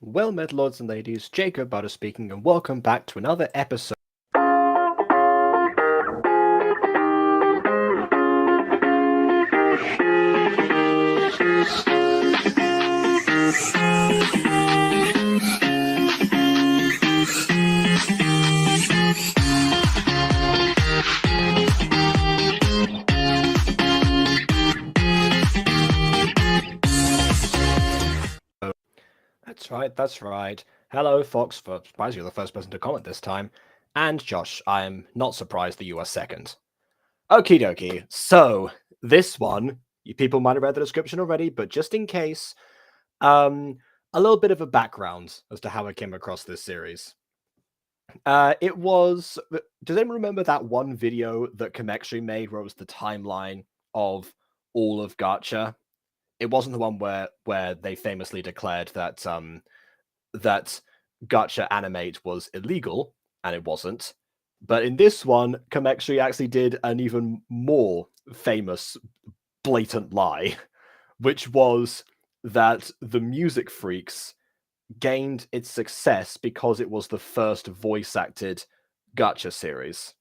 Well met, lords and ladies, Jacob Butter speaking, and welcome back to another episode. That's right. Hello, Fox, for surprised you're the first person to comment this time. And Josh, I am not surprised that you are second. Okie dokie. So, this one, you people might have read the description already, but just in case, a little bit of a background as to how I came across this series. Does anyone remember that one video that kamexri made where it was the timeline of all of Gacha? It wasn't the one where they famously declared that that Gacha animate was illegal, and it wasn't. But in this one, kamexri actually did an even more famous, blatant lie, which was that the Music Freaks gained its success because it was the first voice-acted Gacha series.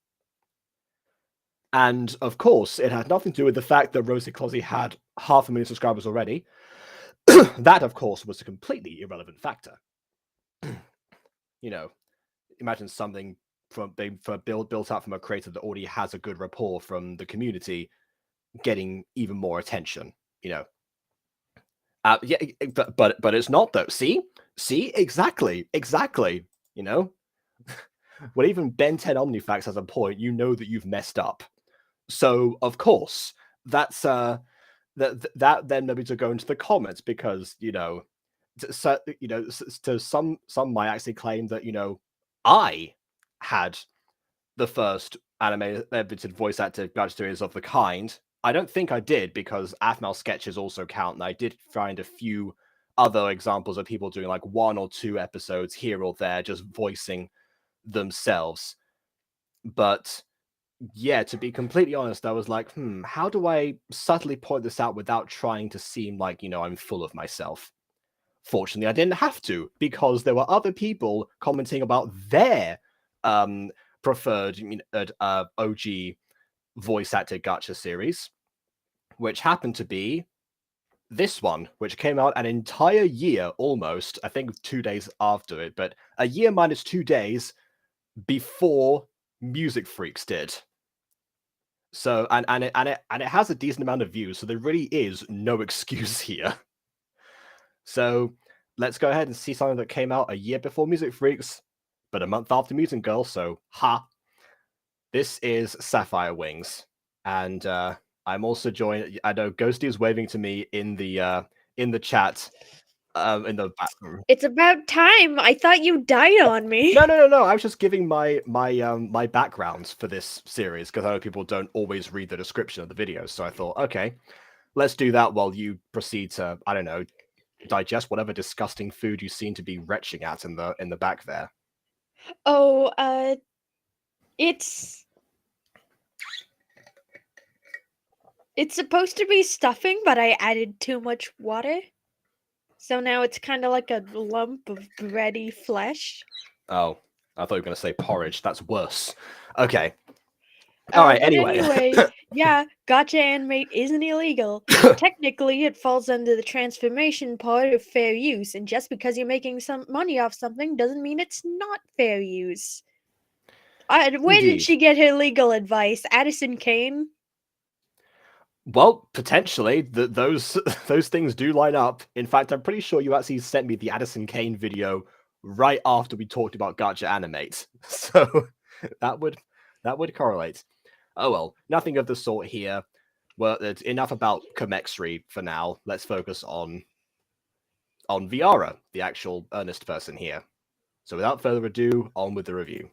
And, of course, it had nothing to do with the fact that Rosie Closey had 500,000 subscribers already. That, of course, was a completely irrelevant factor. Imagine something being built up from a creator that already has a good rapport from the community getting even more attention, but it's not, though. See, exactly. When even Ben 10 Omnifax has a point, you know that you've messed up. So of course that's that then maybe to go into the comments, because to some might actually claim that I had the first animated voice acted Gacha series of the kind. I don't think I did, because Athmal sketches also count, and I did find a few other examples of people doing like 1 or 2 episodes here or there, just voicing themselves. But yeah, to be completely honest, I was like, how do I subtly point this out without trying to seem like, I'm full of myself? Fortunately, I didn't have to, because there were other people commenting about their preferred OG voice-acted Gacha series, which happened to be this one, which came out an entire year almost, I think 2 days after it, but a year minus 2 days before Music Freaks did. So and it has a decent amount of views, so there really is no excuse here. So let's go ahead and see something that came out a year before Music Freaks, but a month after Mutant Girl. So this is Sapphire Wings, and I'm also joined. I know Ghosty is waving to me in the chat. In the bathroom. It's about time. I thought you died on me. No. I was just giving my backgrounds for this series, because I know people don't always read the description of the videos. So I thought, okay, let's do that while you proceed to, I don't know, digest whatever disgusting food you seem to be retching at in the back there. Oh, it's supposed to be stuffing, but I added too much water. So now it's kind of like a lump of bready flesh. Oh, I thought you were going to say porridge. That's worse. Okay. All right, anyway, yeah, Gacha animate isn't illegal. Technically, it falls under the transformation part of fair use, and just because you're making some money off something doesn't mean it's not fair use. Where did she get her legal advice? Addison Kane? Well, potentially, those things do line up. In fact, I'm pretty sure you actually sent me the Addison Kane video right after we talked about Gacha Animate, so that would correlate. Oh well, nothing of the sort here. Well, it's enough about kamexri for now. Let's focus on Viarrah, the actual earnest person here. So without further ado, on with the review.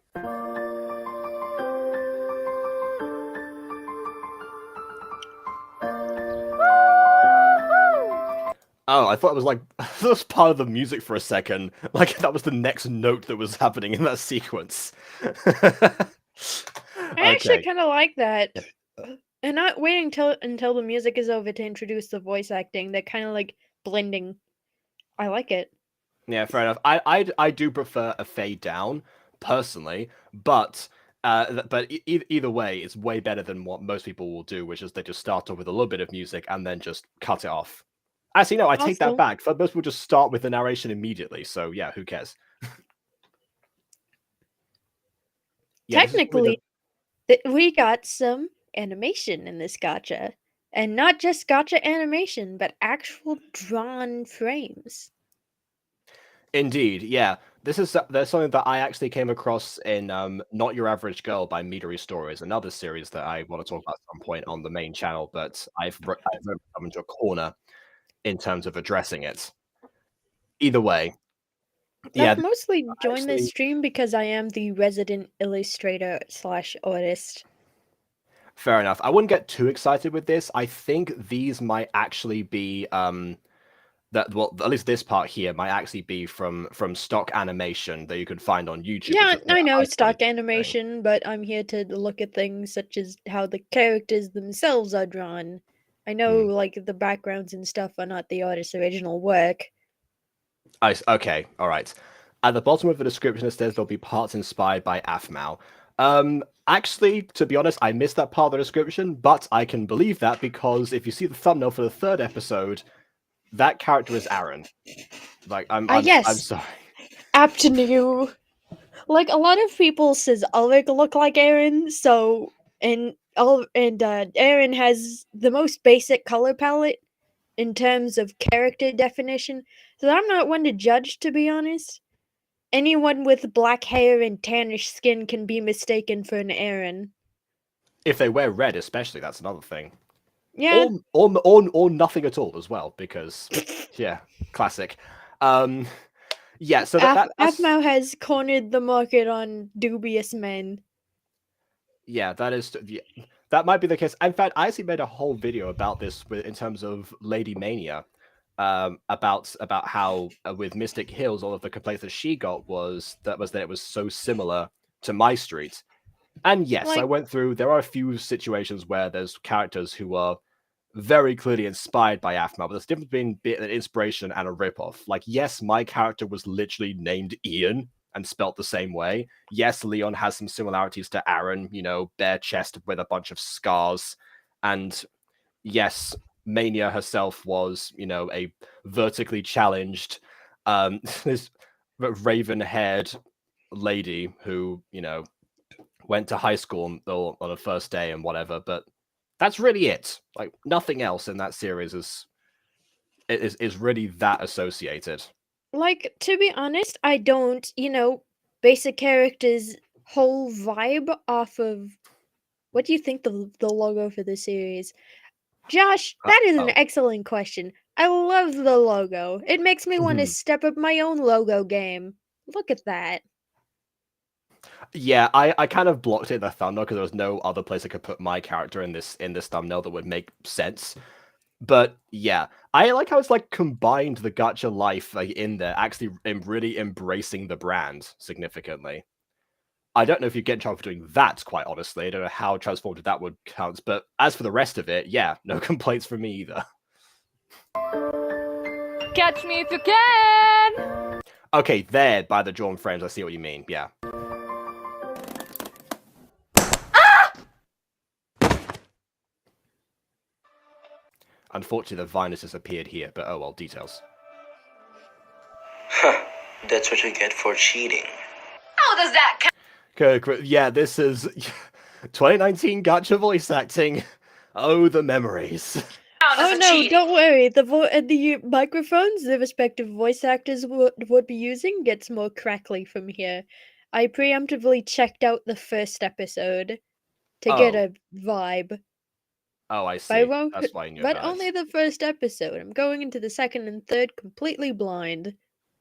Oh, I thought it was like that was part of the music for a second. Like that was the next note that was happening in that sequence. I actually kind of like that, and not waiting until the music is over to introduce the voice acting. They're kind of like blending. I like it. Yeah, fair enough. I do prefer a fade down personally, but either way, it's way better than what most people will do, which is they just start off with a little bit of music and then just cut it off. Actually, no, I take that Also, back. Most people just start with the narration immediately, so yeah, who cares? Yeah, this is probably technically, we got some animation in this gacha. And not just gacha animation, but actual drawn frames. Indeed, yeah. There's something that I actually came across in Not Your Average Girl by Midori Stories, another series that I want to talk about at some point on the main channel, but I've come into a corner in terms of addressing it. Either way, yeah, I've mostly joined this actually, stream because I am the resident illustrator slash artist. fair enough. I wouldn't get too excited with this. I think these might actually be that well, at least this part here might actually be from stock animation that you could find on YouTube, which Yeah, is I know isolated stock animation, but I'm here to look at things such as how the characters themselves are drawn. I know, thing. like, the backgrounds and stuff are not the artist's original work. Okay, all right. At the bottom of the description, it says there'll be parts inspired by Aphmau. Actually, to be honest, I missed that part of the description, but I can believe that because if you see the thumbnail for the third episode, that character is Aaron. Like, I'm Yes, sorry. apt new. Like, a lot of people says Ulrich look like Aaron, so Aaron has the most basic color palette in terms of character definition, so I'm not one to judge, to be honest. Anyone with black hair and tannish skin can be mistaken for an Aaron. If they wear red, especially, that's another thing. Yeah. Or nothing at all as well, because yeah, classic. Yeah, so that's Aphmau has cornered the market on dubious men. yeah, that might be the case. In fact, I actually made a whole video about this in terms of Lady Mania, about how with Mystic Hills, all of the complaints that she got was that it was so similar to My Street. And yes, I Like, went through. There are a few situations where there's characters who are very clearly inspired by Aphmau, but there's a difference between an inspiration and a ripoff. Like, yes, my character was literally named Ian and spelt the same way. Yes, Leon has some similarities to Aaron, bare chest with a bunch of scars. And yes, Mania herself was, a vertically challenged, this raven-haired lady who, went to high school on a first day and whatever, but that's really it. Like, nothing else in that series is really that associated. to be honest, I don't, base a character's whole vibe off of what do you think the logo for the series? Josh, that is an Oh. excellent question. I love the logo. It makes me want to step up my own logo game. Look at that. Yeah, I kind of blocked it in the thumbnail because there was no other place I could put my character in this thumbnail that would make sense. But yeah, I like how it's like combined the gacha life like in there, actually really embracing the brand significantly. I don't know if you get in trouble for doing that, quite honestly. I don't know how transformative that would count. But as for the rest of it, yeah, no complaints from me either. Catch me if you can! Okay, there, by the drawn frames, I see what you mean, yeah. Unfortunately, the vine has disappeared here, but oh well, details. That's what you get for cheating. How does that count? Okay, yeah, this is 2019 gacha voice acting. Oh, the memories. Oh no, don't worry. The microphones the respective voice actors would be using gets more crackly from here. I preemptively checked out the first episode to get a vibe. Oh, I see. But That's why you knew but about only it. the first episode. I'm going into the second and third completely blind.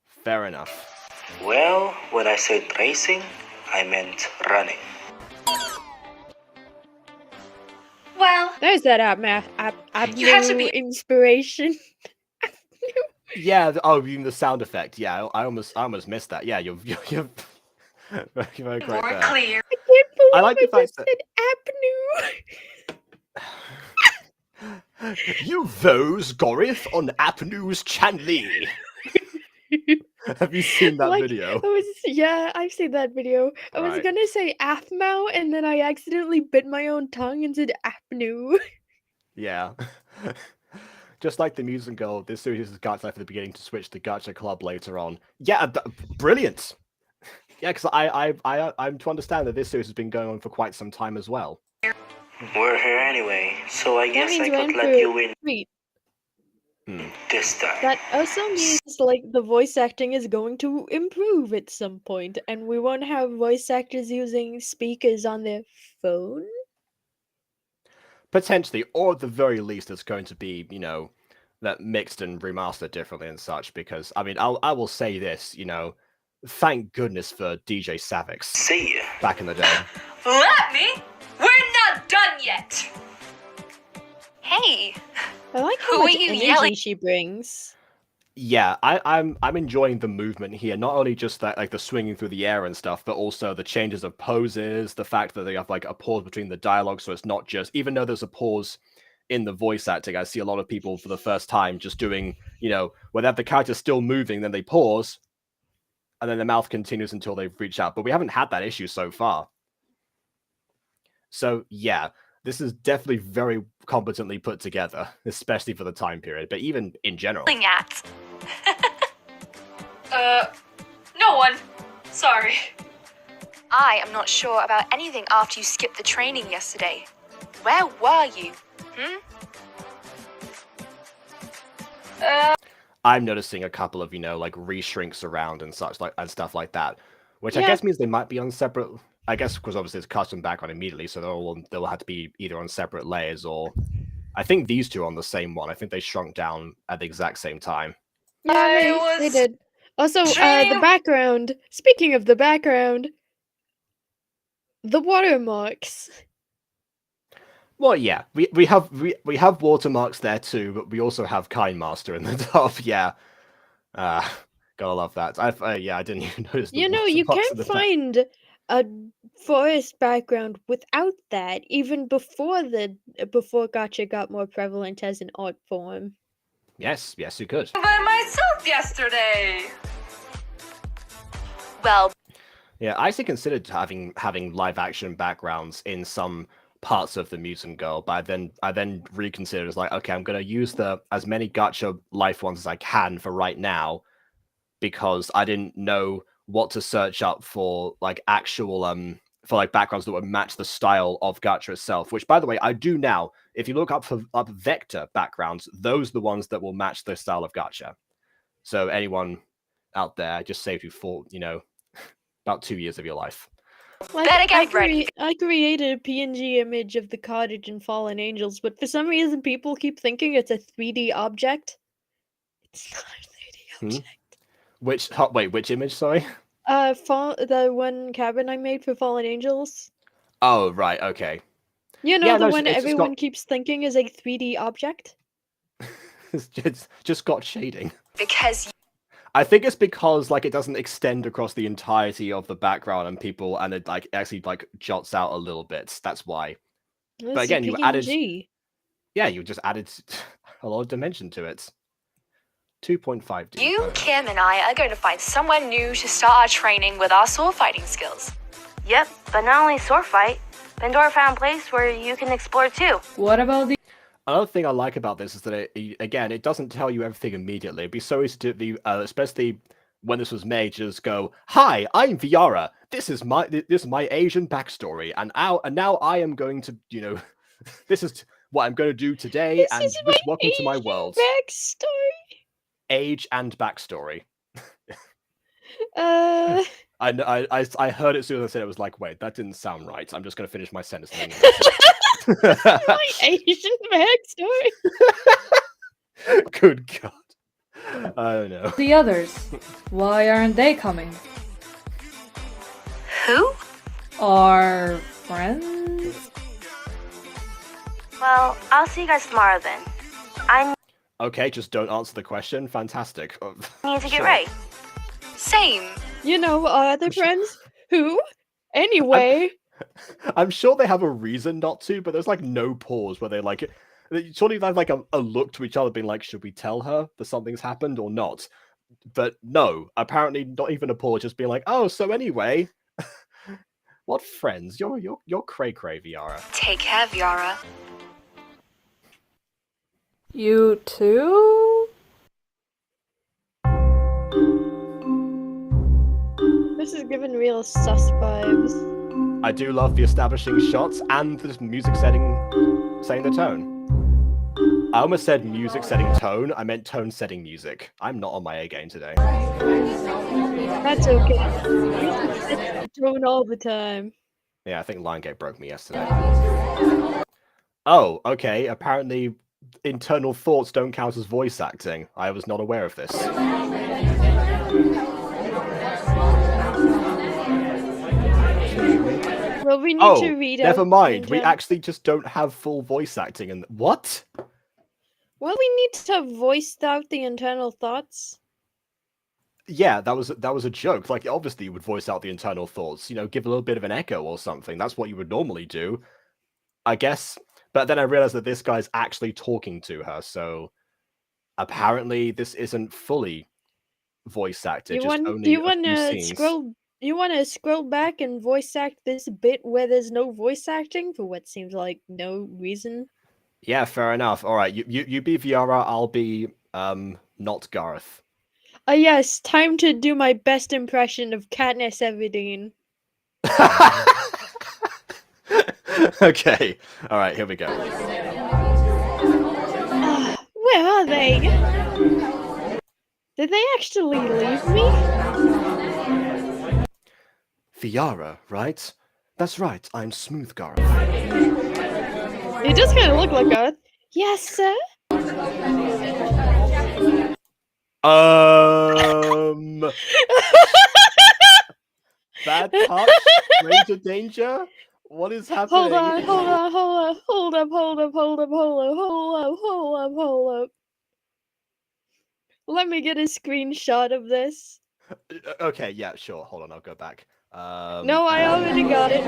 Fair enough. Well, when I said racing, I meant running. Well, There's that You have to be- inspiration. Yeah. Oh, even the sound effect. Yeah, I almost missed that. Yeah, you're very correct more there. clear. I can't believe I like the fact just said You voes Gorith on App News Chanli. Have you seen that video? Yeah, I've seen that video. I was Right. gonna say Aphmau, and then I accidentally bit my own tongue and said Apnu. Yeah. Just like the music girl, this series is Gacha for the beginning to switch to Gacha Club later on. Yeah, brilliant. Yeah, because I'm to understand that this series has been going on for quite some time as well. We're here anyway, so I guess means I we're could in let for you win Sweet. this time. That also means like the voice acting is going to improve at some point, and we won't have voice actors using speakers on their phone. Potentially, or at the very least, it's going to be, that mixed and remastered differently and such. Because I mean, I will say this, thank goodness for DJ Savix See ya. back in the day. Let me? We're not done yet! Hey! I like how Who are much you energy yelling? she brings. Yeah, I'm enjoying the movement here. Not only just that, like the swinging through the air and stuff, but also the changes of poses. The fact that they have like a pause between the dialogue, so it's not just, even though there's a pause in the voice acting, I see a lot of people for the first time just doing, where they have the character still moving, then they pause, and then the mouth continues until they've reached out. But we haven't had that issue so far. So yeah, this is definitely very competently put together, especially for the time period, but even in general. At? No one. Sorry. I am not sure about anything after you skipped the training yesterday. Where were you? I'm noticing a couple of, like reshrinks around and such and stuff like that, which I Yeah. guess means they might be on separate. I guess because obviously it's custom background immediately, so they'll have to be either on separate layers or. I think these two are on the same one. I think they shrunk down at the exact same time. Yeah, they did. Also, the training- background. Speaking of the background, the watermarks. Well, yeah, we have watermarks there too, but we also have Kindmaster in the top. Yeah, gotta love that. I didn't even notice. The You watermarks in can't the back. find a forest background without that, even before Gacha got more prevalent as an art form. Yes, you could. By myself yesterday. Well, Yeah, I actually considered having live action backgrounds in some parts of the Mutant Girl, but I then reconsidered. It's like, okay, I'm gonna use as many Gacha life ones as I can for right now, because I didn't know what to search up for like actual for like backgrounds that would match the style of Gacha itself. Which, by the way, I do now. If you look up vector backgrounds, those are the ones that will match the style of Gacha. So anyone out there, I just saved you about 2 years of your life. Better get ready. I created a PNG image of the cottage in Fallen Angels, but for some reason people keep thinking it's a 3D object. It's not a 3D object. Which image? Sorry. The one cabin I made for Fallen Angels. Oh, right. Okay. You know, Yeah, the no, one it's just everyone keeps thinking is a 3D object. It's just got shading. Because I think it's because like it doesn't extend across the entirety of the background and it like actually like jots out a little bit. That's why. But again, you just added a lot of dimension to it. 2.5D. you, Kim, and I are going to find somewhere new to start our training with our sword fighting skills. Yep, but not only sword fight, Pandora found a place where you can explore too. What about the Another thing I like about this is that it doesn't tell you everything immediately. It'd be so easy to be, especially when this was made, just go, "Hi, I'm Viarrah. This is my Asian backstory, and now I am going to, this is what I'm going to do today, This and is my welcome to my Asian world." backstory. Age and backstory. Uh, I heard it as soon as I said it. I was like, wait, that didn't sound right. I'm just going to finish my sentence. my Asian backstory. Good God. I don't know. the others? Why aren't they coming? Who? Our friends? Well, I'll see you guys tomorrow then. I Okay, just don't answer the question. Fantastic. need to get Sure. ready. Same. You know, our other friends? Who? Anyway. I'm sure they have a reason not to, but there's like no pause where they like surely they have like a look to each other being like, should we tell her that something's happened or not? But no, apparently not even a Paul, just being like, oh, so anyway, what friends? You're cray cray, Viarrah. Take care, Viarrah. You too? This is giving real sus vibes. I do love the establishing shots and the music setting the tone. I almost said music setting tone. I meant tone setting music. I'm not on my A game today. That's okay. It's tone all the time. Yeah, I think Liongate broke me yesterday. Oh, okay. Apparently, internal thoughts don't count as voice acting. I was not aware of this. Well, we need to read out. Never mind. We actually just don't have full voice acting. And what? Well, we need to voice out the internal thoughts. Yeah, that was a joke. Like, obviously, you would voice out the internal thoughts. You know, give a little bit of an echo or something. That's what you would normally do, I guess. But then I realized that this guy's actually talking to her, so apparently this isn't fully voice acted. Do you want to scroll back and voice act this bit where there's no voice acting for what seems like no reason? Yeah, fair enough. All right, you be Viarrah, I'll be not Gareth. Yes, time to do my best impression of Katniss Everdeen. Okay, all right, here we go. Where are they? Did they actually leave me? Viarrah, right? That's right, I'm Smooth Gareth. It does kind of look like Gareth. Yes, sir. Bad touch? Stranger danger? What is happening? Hold up. Let me get a screenshot of this. Okay, yeah, sure. Hold on, I'll go back. No, I already got it.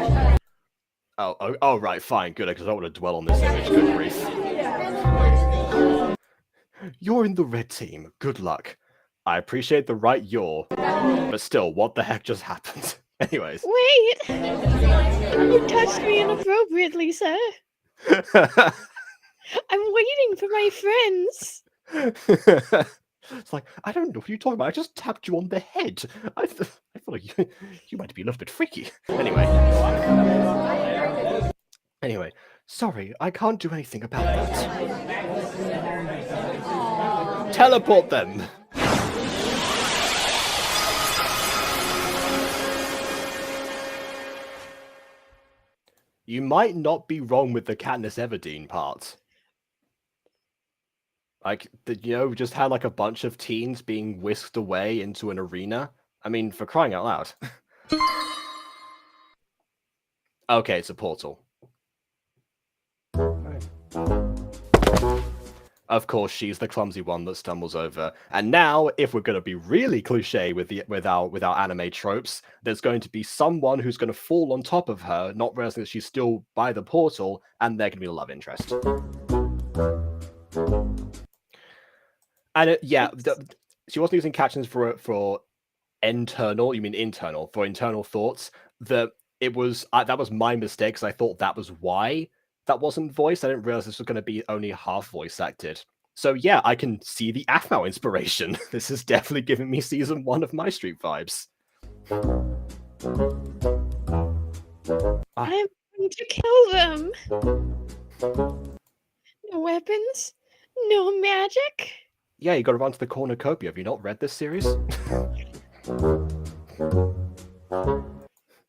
Oh, right, fine, good, because I don't want to dwell on this image. Good grief. You're in the red team. Good luck. I appreciate the right you're, but still, what the heck just happened? Anyways. Wait! You touched me inappropriately, sir. I'm waiting for my friends. It's like, I don't know what you're talking about. I just tapped you on the head. I feel like you might be a little bit freaky. Anyway, sorry, I can't do anything about that. Teleport them! You might not be wrong with the Katniss Everdeen part. Like, just had like a bunch of teens being whisked away into an arena. I mean, for crying out loud. Okay, it's a portal. Of course, she's the clumsy one that stumbles over. And now, if we're going to be really cliche with our anime tropes, there's going to be someone who's going to fall on top of her, not realizing that she's still by the portal, and they're going to be the love interest. And she wasn't using captions for internal. You mean internal? For internal thoughts. That was my mistake, because I thought that was why that wasn't voiced. I didn't realize this was going to be only half voice acted. So yeah, I can see the Aphmau inspiration. This is definitely giving me season 1 of My Street vibes. I'm going to kill them. No weapons, no magic. Yeah, you got to run to the cornucopia. Have you not read this series?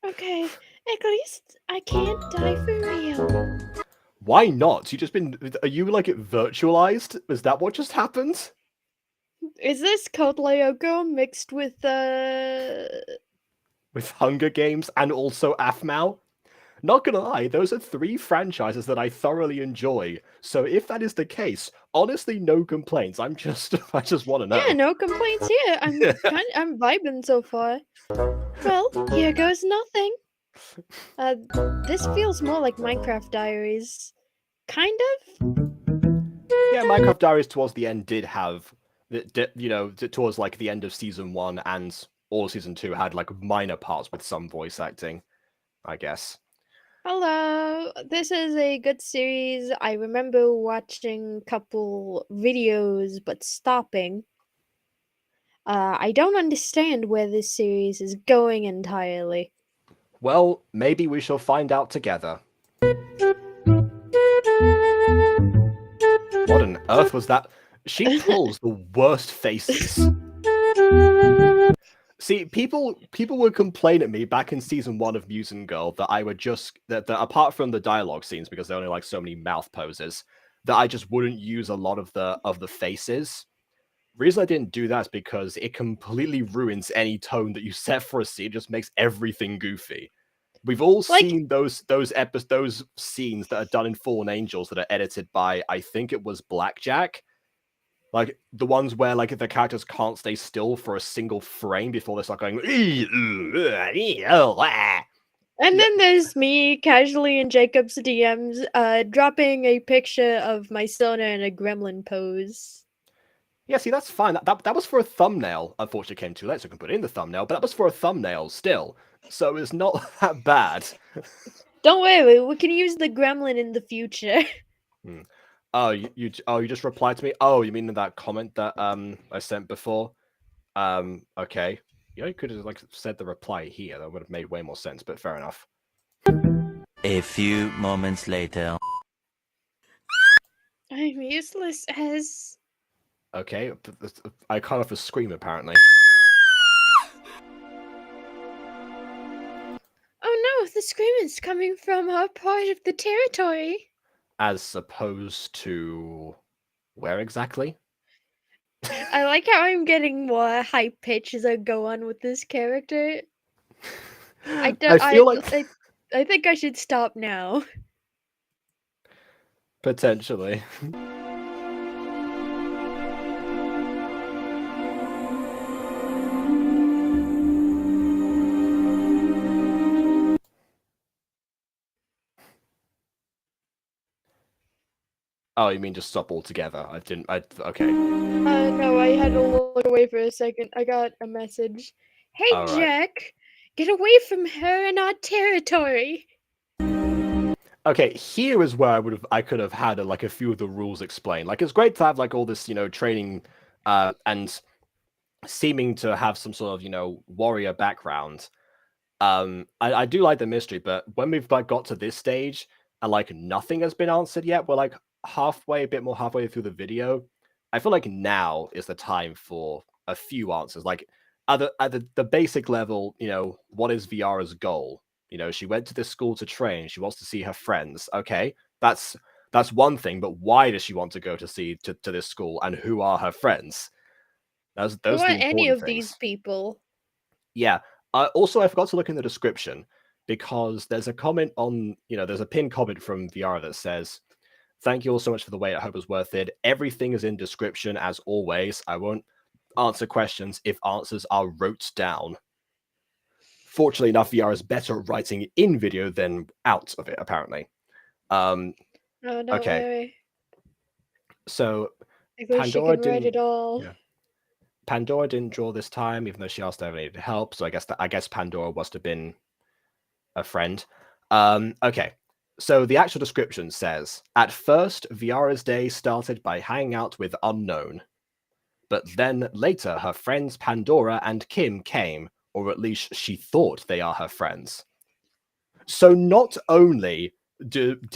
Okay, at least I can't die for real. Why not? Are you like virtualized? Is that what just happened? Is this Code Lyoko mixed with Hunger Games and also Aphmau? Not gonna lie, those are 3 franchises that I thoroughly enjoy. So if that is the case, honestly, no complaints. I just want to know. Yeah, no complaints here. I'm vibing so far. Well, here goes nothing. This feels more like Minecraft Diaries. Kind of? Yeah, Minecraft Diaries towards the end did have towards like the end of season 1 and all of season 2 had like minor parts with some voice acting, I guess. Hello, this is a good series. I remember watching a couple videos but stopping. I don't understand where this series is going entirely. Well, maybe we shall find out together. What on earth was that? She pulls the worst faces. See, people would complain at me back in season 1 of Mutant Girl that I would just that apart from the dialogue scenes, because they only like so many mouth poses, that I just wouldn't use a lot of the faces. The reason I didn't do that is because it completely ruins any tone that you set for a scene. It just makes everything goofy. We've all seen those scenes that are done in Fallen Angels that are edited by, I think it was Blackjack. Like the ones where like the characters can't stay still for a single frame before they start going. And then there's me casually in Jacob's DMs, dropping a picture of my Sona in a gremlin pose. Yeah, see, that's fine. That was for a thumbnail. Unfortunately, it came too late, so I can put it in the thumbnail. But that was for a thumbnail still, so it's not that bad. Don't worry, we can use the gremlin in the future. Oh, you just replied to me. Oh, you mean in that comment that I sent before? Okay. You could have like said the reply here. That would have made way more sense. But fair enough. A few moments later. I'm useless as... Okay, I cut off a scream apparently. Oh no, the scream is coming from our part of the territory. As opposed to where exactly? I like how I'm getting more high pitch as I go on with this character. I think I should stop now. Potentially. Oh, you mean just stop altogether? Okay. No, I had to look away for a second. I got a message. Hey, All right. Jack! Get away from her in our territory! Okay, here is where I could have had like a few of the rules explained. Like, it's great to have like all this, training, and seeming to have some sort of, warrior background. I do like the mystery, but when we've like got to this stage and like nothing has been answered yet, we're like a bit more halfway through the video. I feel like now is the time for a few answers. Like at the basic level, what is Viarrah's goal? She went to this school to train. She wants to see her friends. Okay, that's one thing. But why does she want to go to this school, and who are her friends? Those Who are are the any important of things. these people? Yeah. Also, I forgot to look in the description because there's a comment on, there's a pinned comment from Viarrah that says, "Thank you all so much for the wait. I hope it was worth it. Everything is in description as always. I won't answer questions if answers are wrote down." Fortunately enough, Viarrah is better at writing in video than out of it, apparently. Oh, don't Okay. worry. So I wish you Pandora could write it all. Yeah. Pandora didn't draw this time, even though she asked if I needed help. So I guess Pandora must have been a friend. Okay. So the actual description says, at first, Viarrah's day started by hanging out with Unknown. But then later, her friends Pandora and Kim came, or at least she thought they are her friends. So not only did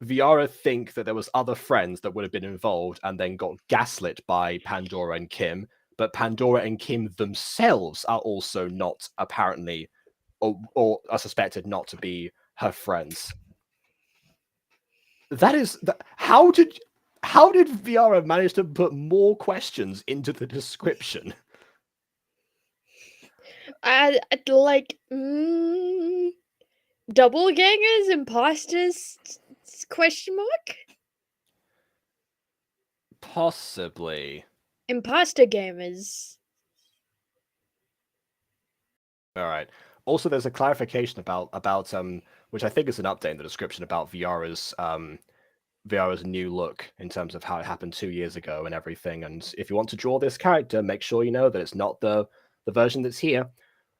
Viarrah think that there was other friends that would have been involved and then got gaslit by Pandora and Kim, but Pandora and Kim themselves are also not apparently or are suspected not to be her friends. How did Viarrah manage to put more questions into the description? Doppelgangers, imposters? Question mark? Possibly. Imposter gamers. All right. Also, there's a clarification about which I think is an update in the description about Viarrah's Viarrah's new look in terms of how it happened 2 years ago and everything. And if you want to draw this character, make sure you know that it's not the version that's here.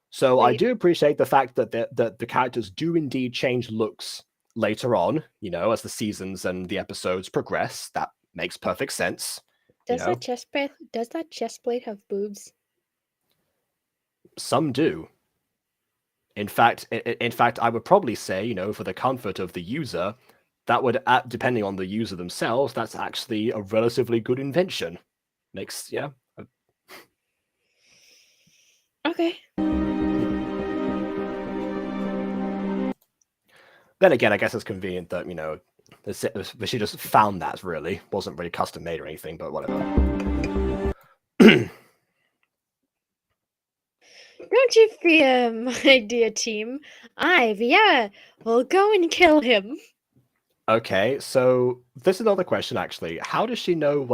So I Wait. do appreciate the fact that the characters do indeed change looks later on, as the seasons and the episodes progress. That makes perfect sense. Does that chest plate have boobs? Some do. In fact, I would probably say, for the comfort of the user, that would, depending on the user themselves, that's actually a relatively good invention. Yeah. Okay. Then again, I guess it's convenient that, she just found that, really. Wasn't really custom made or anything, but whatever. Don't you fear, my dear team. I, Viarrah, will go and kill him. Okay, so this is another question, actually. How does she know,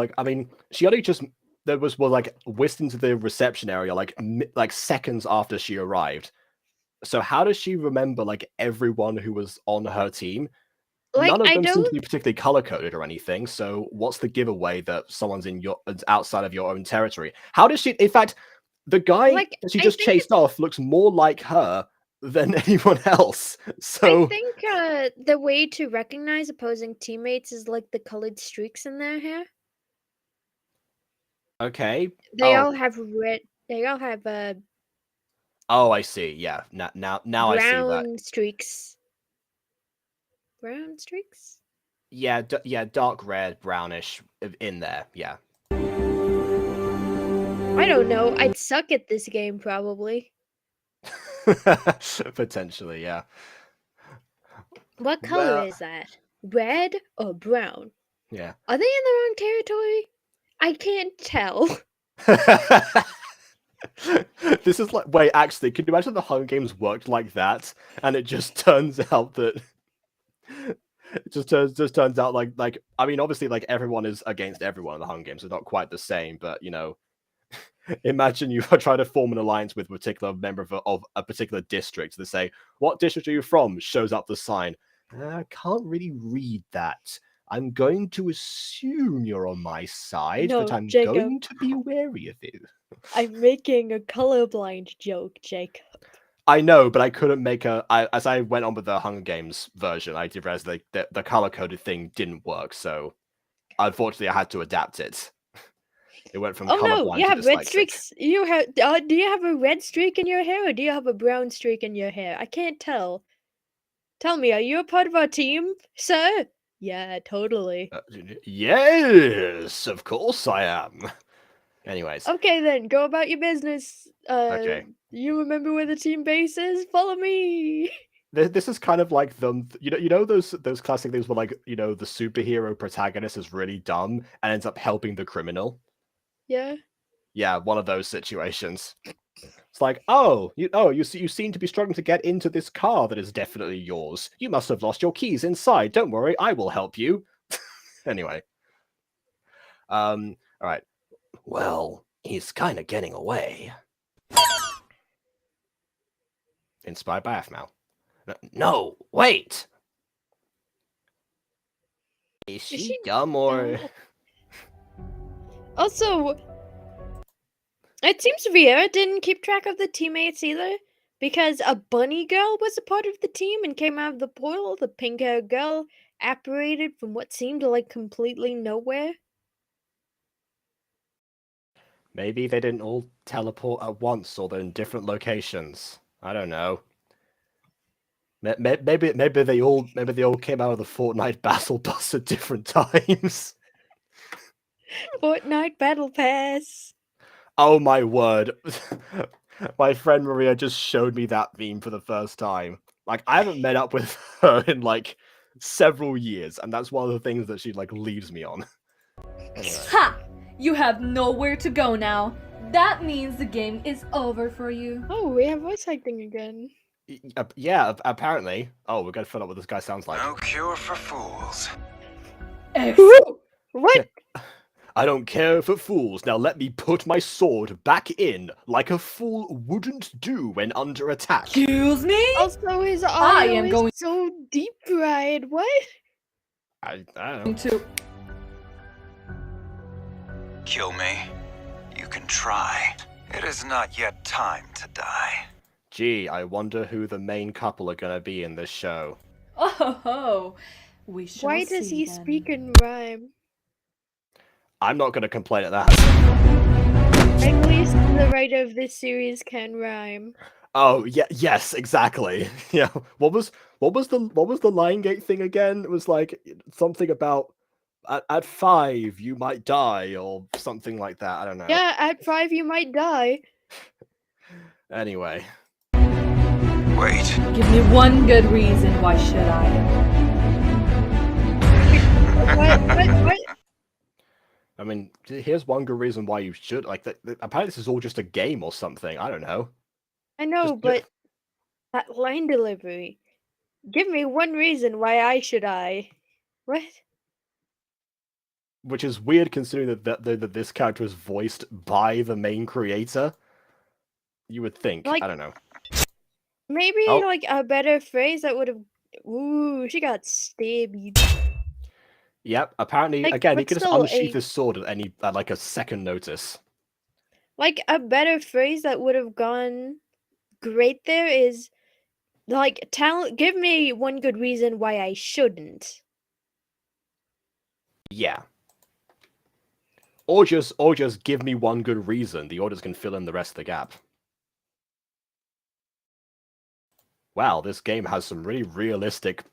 she only just, was whisked into the reception area, like seconds after she arrived. So how does she remember, everyone who was on her team? None of them seem to be particularly color-coded or anything, so what's the giveaway that someone's outside of your own territory? How does she... In fact, the guy that she just chased off looks more like her than anyone else, so... I think the way to recognize opposing teammates is, the colored streaks in their hair. Okay. They all have red... They all have, Oh, I see, yeah. Now I see that. brown streaks. Brown streaks? Yeah, dark red, brownish in there, yeah. I don't know. I'd suck at this game, probably. Potentially, yeah. What color is that? Red or brown? Yeah. Are they in the wrong territory? I can't tell. This is wait, actually, can you imagine the Hunger Games worked like that? And it just turns out that... It just turns out I mean, obviously, everyone is against everyone in the Hunger Games, so not quite the same, but, imagine you are trying to form an alliance with a particular member of a particular district. They say, what district are you from? Shows up the sign. I can't really read that. I'm going to assume you're on my side, No, but I'm Jacob. going to be wary of you. I'm making a colorblind joke, Jacob. I know, but I couldn't make as I went on with the Hunger Games version, I did realize the color-coded thing didn't work, so unfortunately I had to adapt it. It went from colorblind to you have red dyslexic. streaks. You have. Do you have a red streak in your hair, or do you have a brown streak in your hair? I can't tell. Tell me, are you a part of our team, sir? Yeah, totally. Yes, of course I am. Anyways. Okay, then go about your business. Okay. You remember where the team base is? Follow me. This is kind of like them, those classic things where the superhero protagonist is really dumb and ends up helping the criminal. Yeah. Yeah, one of those situations. It's like, you seem to be struggling to get into this car that is definitely yours. You must have lost your keys inside. Don't worry, I will help you. Anyway. All right. Well, he's kind of getting away. Inspired by Aphmau. No, wait! Is she dumb or... Also, it seems Viarrah didn't keep track of the teammates either, because a bunny girl was a part of the team and came out of the portal. The pink-haired girl apparated from what seemed like completely nowhere. Maybe they didn't all teleport at once, or they're in different locations. I don't know. Maybe they all came out of the Fortnite battle bus at different times. Fortnite Battle Pass. Oh my word. My friend Maria just showed me that meme for the first time. I haven't met up with her in several years, and that's one of the things that she leaves me on. Anyway. Ha! You have nowhere to go now. That means the game is over for you. Oh, we have voice acting again. Yeah, apparently. Oh, we're gonna find out what this guy sounds like. No cure for fools. What? I don't care for fools. Now let me put my sword back in, like a fool wouldn't do when under attack. Excuse me? Also, his I audio am is going- so deep fried. What? I don't know. To Kill me. You can try. It is not yet time to die. Gee, I wonder who the main couple are gonna be in this show. oh, we shall Why does see he then. speak in rhyme? I'm not gonna complain at that. At least the writer of this series can rhyme. Oh yeah, yes, exactly. Yeah. What was the Lion Gate thing again? It was like something about at 5 you might die or something like that. I don't know. Yeah, at 5 you might die. Anyway. Wait. Give me one good reason why should I? What? I mean, here's one good reason why you should like. Apparently, this is all just a game or something. I don't know. I know, but that line delivery. Give me one reason why I should I. What? Which is weird considering that this character is voiced by the main creator. You would think. Like, I don't know. Maybe Oh. like a better phrase that would have. Ooh, she got stabbed. Yep. Apparently, Like, again, he but could just still unsheath a- his sword at like a second notice. Like a better phrase that would have gone great there is like give me one good reason why I shouldn't. Yeah. Or just give me one good reason. The orders can fill in the rest of the gap. Wow, this game has some really realistic,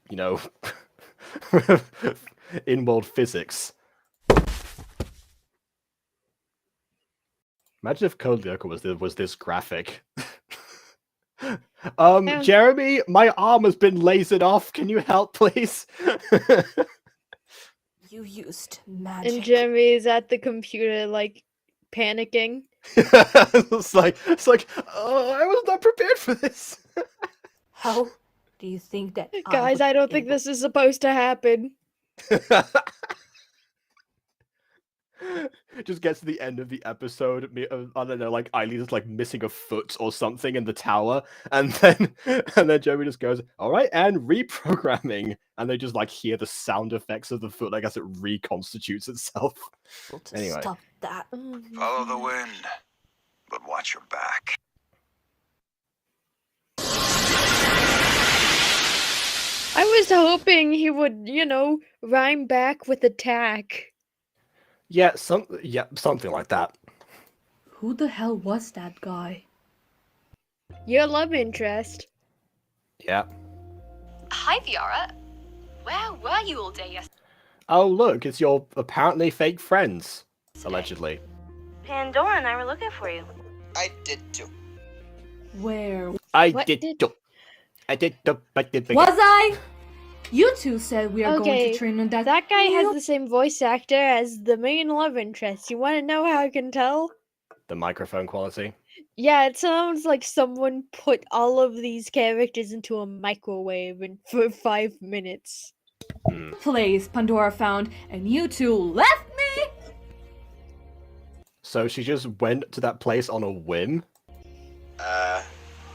in-world physics. Imagine if Code Lyoko was this graphic. Jeremy, my arm has been lasered off. Can you help, please? You used magic. And Jeremy is at the computer, like panicking. it's like, I was not prepared for this. How do you think that? Guys, I don't think this is supposed to happen. Just gets to the end of the episode. I don't know, like Eileen is like missing a foot or something in the tower, and then Jeremy just goes, "All right, and reprogramming," and they just like hear the sound effects of the foot, like as it reconstitutes itself. Anyway, stop that. Follow the wind, but watch your back. I was hoping he would, rhyme back with attack. yeah, something like that. Who the hell was that guy? Your love interest. Yeah. Hi, Viarrah. Where were you all day yesterday? Oh, look, it's your apparently fake friends, allegedly. Pandora and I were looking for you. I did too. Where Was I? You two said we are going Okay, to train on that. That guy has the same voice actor as the main love interest. You want to know how I can tell? The microphone quality. Yeah, it sounds like someone put all of these characters into a microwave for 5 minutes. place Pandora found, and you two left me. So she just went to that place on a whim?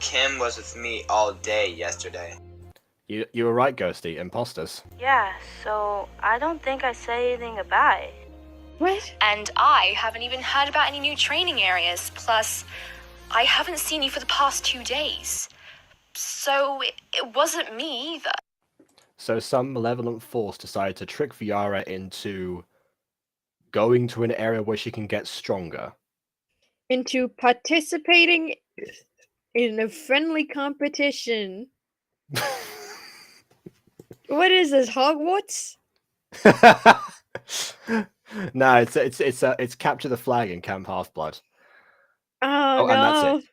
Kim was with me all day yesterday. You were right, Ghosty. Imposters. Yeah, so I don't think I said anything about it. What? And I haven't even heard about any new training areas. Plus, I haven't seen you for the past 2 days. So it wasn't me either. So some malevolent force decided to trick Viarrah into going to an area where she can get stronger. Into participating in a friendly competition. What is this, Hogwarts? No, it's capture the flag in Camp Half-Blood. Oh, no. And that's it.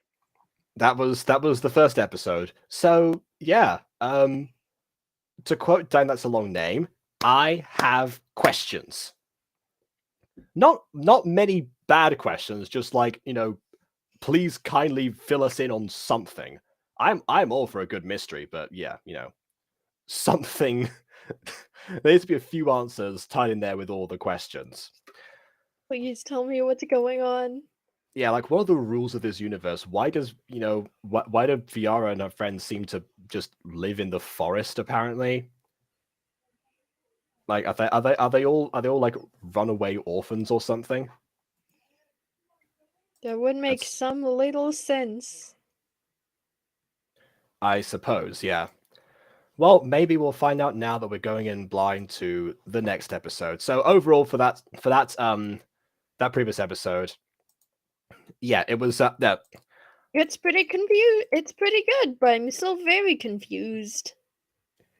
That was the first episode. So yeah, to quote Dan, that's a long name. I have questions. Not many bad questions, just like, please kindly fill us in on something. I'm all for a good mystery, but yeah, something. There needs to be a few answers tied in there with all the questions. Please tell me what's going on. Yeah, like what are the rules of this universe? Why does why do Viarrah and her friends seem to just live in the forest? Apparently, Like, are they all like runaway orphans or something? That would make That's- some little sense. I suppose, yeah. Well, maybe we'll find out now that we're going in blind to the next episode. So overall, for that previous episode, yeah, it was that. It's pretty confused. It's pretty good, but I'm still very confused.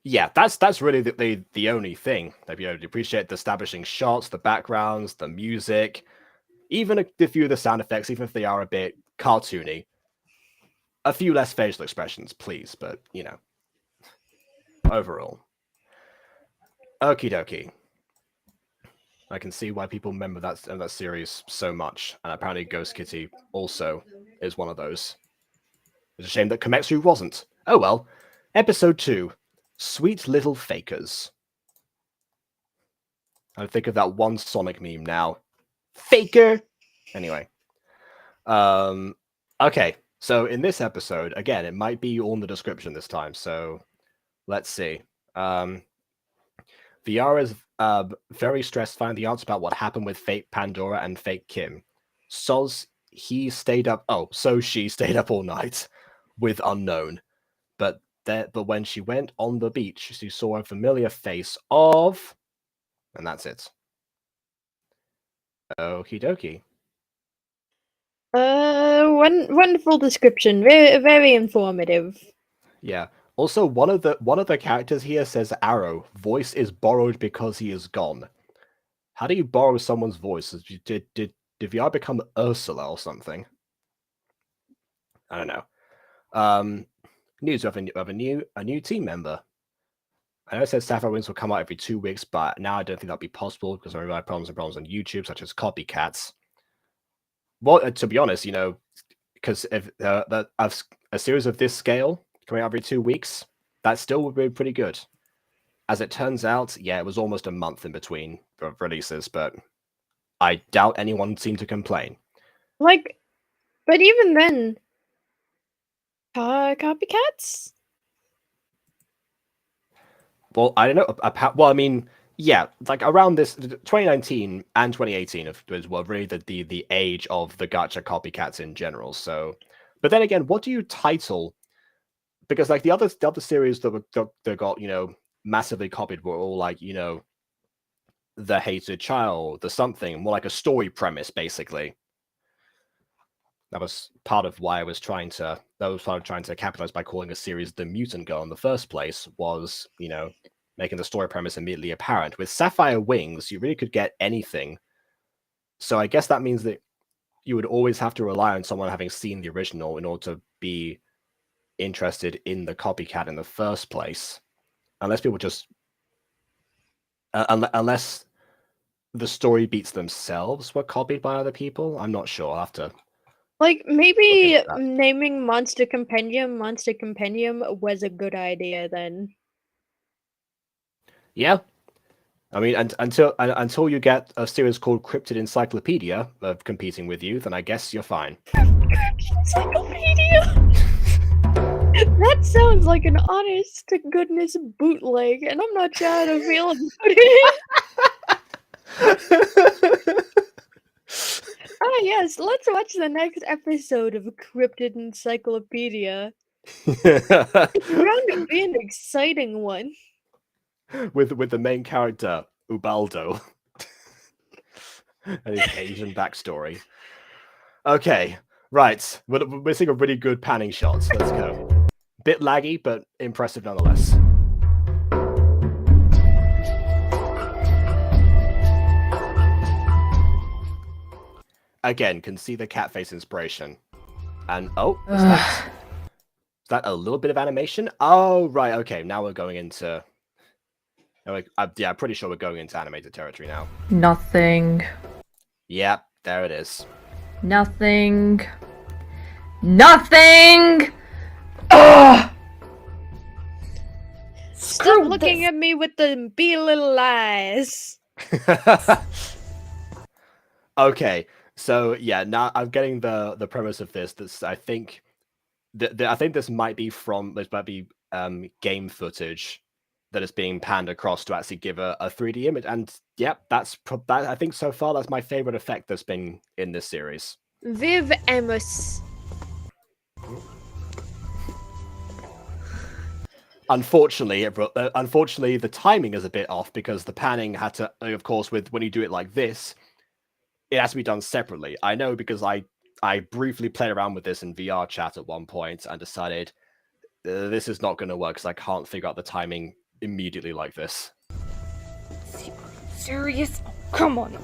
Yeah, that's really the only thing that you appreciate: the establishing shots, the backgrounds, the music, even a few of the sound effects, even if they are a bit cartoony. A few less facial expressions, please, but overall. Okie dokie. I can see why people remember that series so much, and apparently Ghost Kitty also is one of those. It's a shame that kamexri wasn't. Oh well. Episode 2. Sweet Little Fakers. I think of that one Sonic meme now. Faker! Anyway. Okay, so in this episode, again, it might be all in the description this time, so let's see. Viarrah is very stressed finding the answer about what happened with fake Pandora and fake Kim. She stayed up all night with unknown. But when she went on the beach, she saw a familiar face of... And that's it. Okie dokie. Wonderful description. Very, very informative. Yeah. Also, one of the characters here says Arrow. Voice is borrowed because he is gone. How do you borrow someone's voice? Did Viarrah become Ursula or something? I don't know. News of a new team member. I know it says Sapphire Wings will come out every 2 weeks, but now I don't think that'll be possible because there are problems on YouTube, such as copycats. Well, to be honest, because if a series of this scale coming out every 2 weeks, that still would be pretty good. As it turns out, yeah, it was almost a month in between releases, but I doubt anyone seemed to complain. But even then, copycats? Well, I don't know. Well, I mean, yeah, like around this 2019 and 2018 were really the age of the gacha copycats in general. So, but then again, what do you title? Because like the other series that got massively copied were all like the hated child, the something, more like a story premise, basically. That was part of why I was trying to capitalize by calling a series The Mutant Girl in the first place, was, making the story premise immediately apparent. With Sapphire Wings, you really could get anything. So I guess that means that you would always have to rely on someone having seen the original in order to be interested in the copycat in the first place. Unless people just... unless the story beats themselves were copied by other people. I'm not sure. I'll have to... Like, maybe naming Monster Compendium was a good idea then. Yeah. I mean, until you get a series called Cryptid Encyclopedia competing with you, then I guess you're fine. Encyclopedia? That sounds like an honest to goodness bootleg, and I'm not sure how to feel about it. Ah, yes, let's watch the next episode of Cryptid Encyclopedia. It's bound to be an exciting one. With the main character, Ubaldo. And his Asian backstory. Okay, right. We're seeing a really good panning shots. Let's go. Bit laggy, but impressive nonetheless. Again, can see the cat face inspiration. And is that a little bit of animation? Oh, right, okay. Now we're going into... I'm pretty sure we're going into animated territory now. Nothing. Yep, there it is. Nothing. Nothing! Ugh! Stop looking at me with the little eyes. Okay, so yeah, now I'm getting the premise of this. I think this might be game footage that is being panned across to actually give a 3D image. And yep, I think so far that's my favorite effect that's been in this series. Viv Amos. Unfortunately, the timing is a bit off because the panning had to, of course, when you do it like this, it has to be done separately. I know because I briefly played around with this in VR chat at one point and decided this is not going to work because I can't figure out the timing immediately like this. Serious? Come on.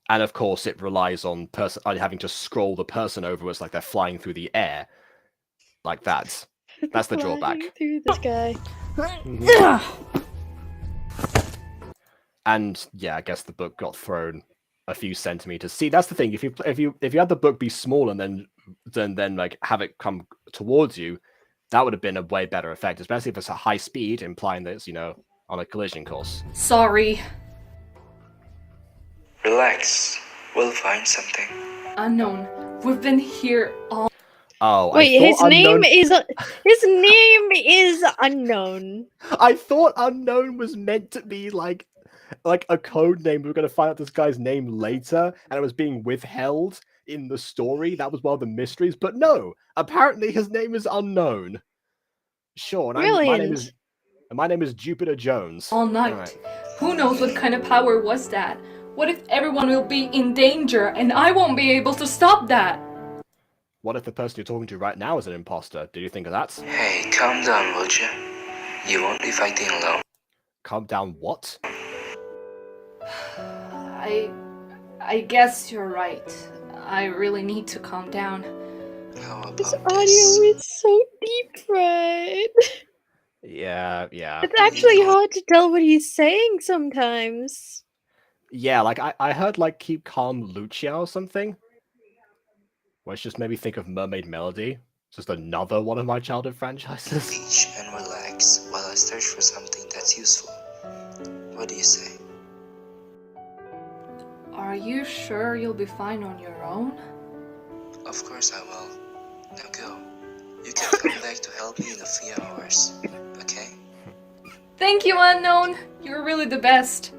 And of course, it relies on having to scroll the person over as like they're flying through the air, like that. That's the drawback. Through the sky. And yeah, I guess the book got thrown a few centimeters. See, that's the thing. If you had the book be small and then like have it come towards you, that would have been a way better effect, especially if it's a high speed, implying that it's, on a collision course. Sorry. Relax. We'll find something. Unknown. We've been here all. Oh, wait, his name is unknown. I thought unknown was meant to be like a code name. We were going to find out this guy's name later, and it was being withheld in the story. That was one of the mysteries. But no, apparently his name is unknown. Sure, and my name is Jupiter Jones. All night. Right. Who knows what kind of power was that? What if everyone will be in danger and I won't be able to stop that? What if the person you're talking to right now is an imposter? Did you think of that? Hey, calm down, would you? You won't be fighting alone. Calm down what? I guess you're right. I really need to calm down. How about This audio is so deep fried. Yeah. It's actually hard to tell what he's saying sometimes. Yeah, like I heard like Keep Calm Lucia or something. Which just made me think of Mermaid Melody. Just another one of my childhood franchises. Beach and relax while I search for something that's useful. What do you say? Are you sure you'll be fine on your own? Of course I will. Now go. You can come back to help me in a few hours. Okay? Thank you, Unknown. You're really the best.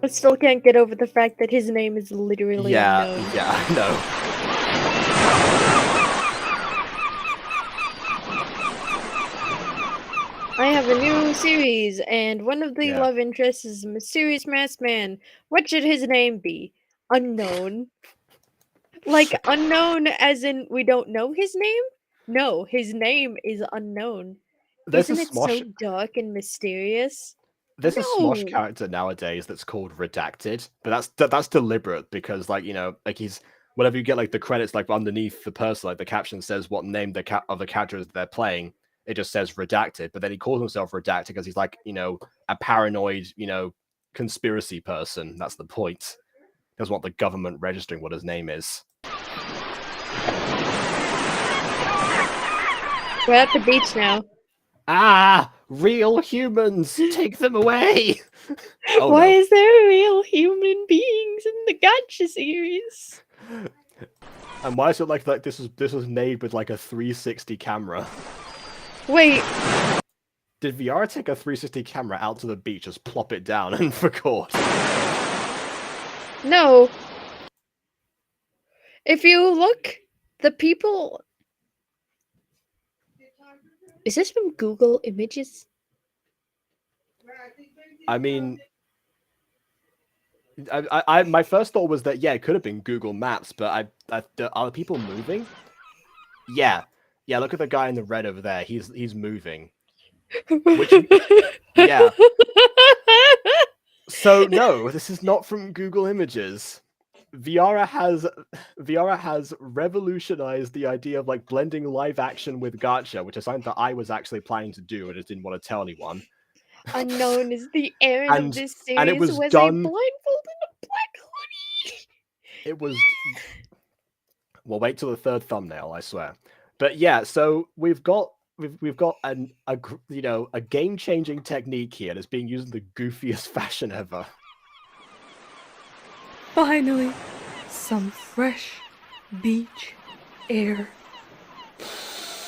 I still can't get over the fact that his name is literally unknown. Yeah, I know. I have a new series, and one of the love interests is a mysterious masked man. What should his name be? Unknown. Like, unknown as in we don't know his name? No, his name is unknown. Isn't it so dark and mysterious? There's a Smosh character nowadays that's called Redacted, but that's deliberate because, like, he's whenever you get like the credits, like underneath the person, like the caption says what name of the character they're playing, it just says Redacted, but then he calls himself Redacted because he's like, a paranoid, conspiracy person. That's the point. He doesn't want the government registering what his name is. We're at the beach now. Ah, real humans, take them away. Why is there real human beings in the Gacha series? And why is it like this was made with like a 360 camera? Wait. Did Viarrah take a 360 camera out to the beach, just plop it down and record? No. If you look, the people... Is this from Google Images? I mean, I my first thought was that it could have been Google Maps, but are people moving? Yeah. Look at the guy in the red over there. He's moving. Yeah. So no, this is not from Google Images. Viarrah has revolutionized the idea of like blending live action with gacha, which is something that I was actually planning to do. I just didn't want to tell anyone. Unknown is the errand of this series. And it was a done. blindfold and a black hoodie. It was. We'll wait till the third thumbnail, I swear. But yeah, so we've got a game-changing technique here that's being used in the goofiest fashion ever. Finally, some fresh beach air.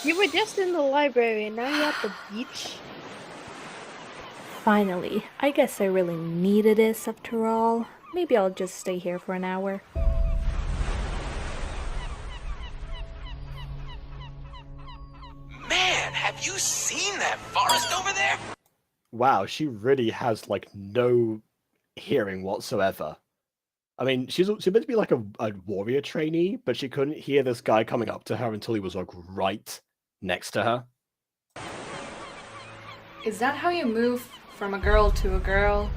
You were just in the library and now you're at the beach? Finally, I guess I really needed this after all. Maybe I'll just stay here for an hour. Man, have you seen that forest over there? Wow, she really has like no hearing whatsoever. I mean, she's meant to be like a warrior trainee, but she couldn't hear this guy coming up to her until he was like right next to her. Is that how you move from a girl to a girl?